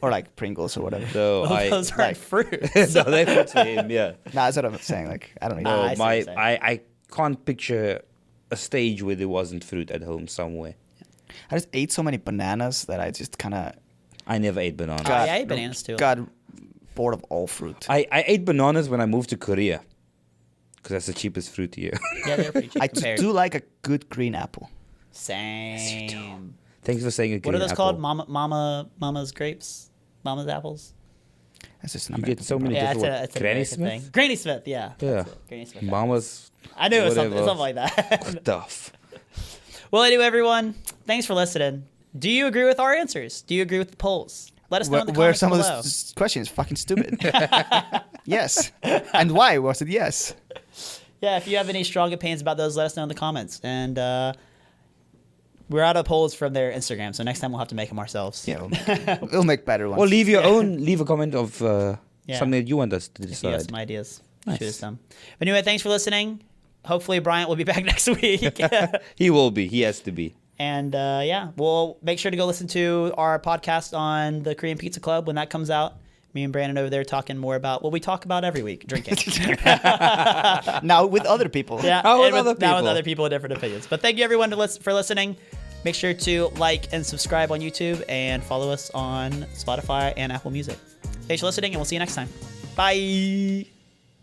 or like Pringles or whatever. So Well, I those aren't like- fruit. no, they fruits for him. Yeah. Nah, that's what I'm saying. Like, I don't know. Ah, I No, see what you're saying. I can't picture a stage where there wasn't fruit at home somewhere. I just ate so many bananas that I just kind of I never ate bananas. Oh, yeah, I ate bananas too. got bored of all fruit. I ate bananas when I moved to Korea. Because that's the cheapest fruit here. Yeah, they're pretty cheap I compared. do like a good green apple. Same. Thanks for saying a What are green those apple. called? Mama's grapes? Mama's apples? That's just You an get American so thing, many bro. Yeah, different it's a Granny American Smith? thing. Granny Smith, yeah. Yeah. That's it. Granny Smith. Mama's I knew it was something whatever like that. stuff. Well, anyway, everyone, thanks for listening. Do you agree with our answers? Do you agree with the polls? Let us know in the Where comments some below. of the questions fucking stupid. Yes. And why was it yes? Yeah, if you have any strong opinions about those, let us know in the comments. And we're out of polls from their Instagram, so next time we'll have to make them ourselves. Yeah, we'll make better ones. Or leave a comment of Yeah. something that you want us to If you have decide. some ideas, Nice. shoot us some. But anyway, thanks for listening. Hopefully, Bryant will be back next week. He will be. He has to be. And yeah, we'll make sure to go listen to our podcast on the Korean Pizza Club when that comes out. Me and Brandon over there talking more about what we talk about every week, drinking. Now with other people. Yeah, Now with and other now with people. other people with different opinions. But thank you everyone for listening. Make sure to like and subscribe on YouTube and follow us on Spotify and Apple Music. Thanks for listening, and we'll see you next time. Bye.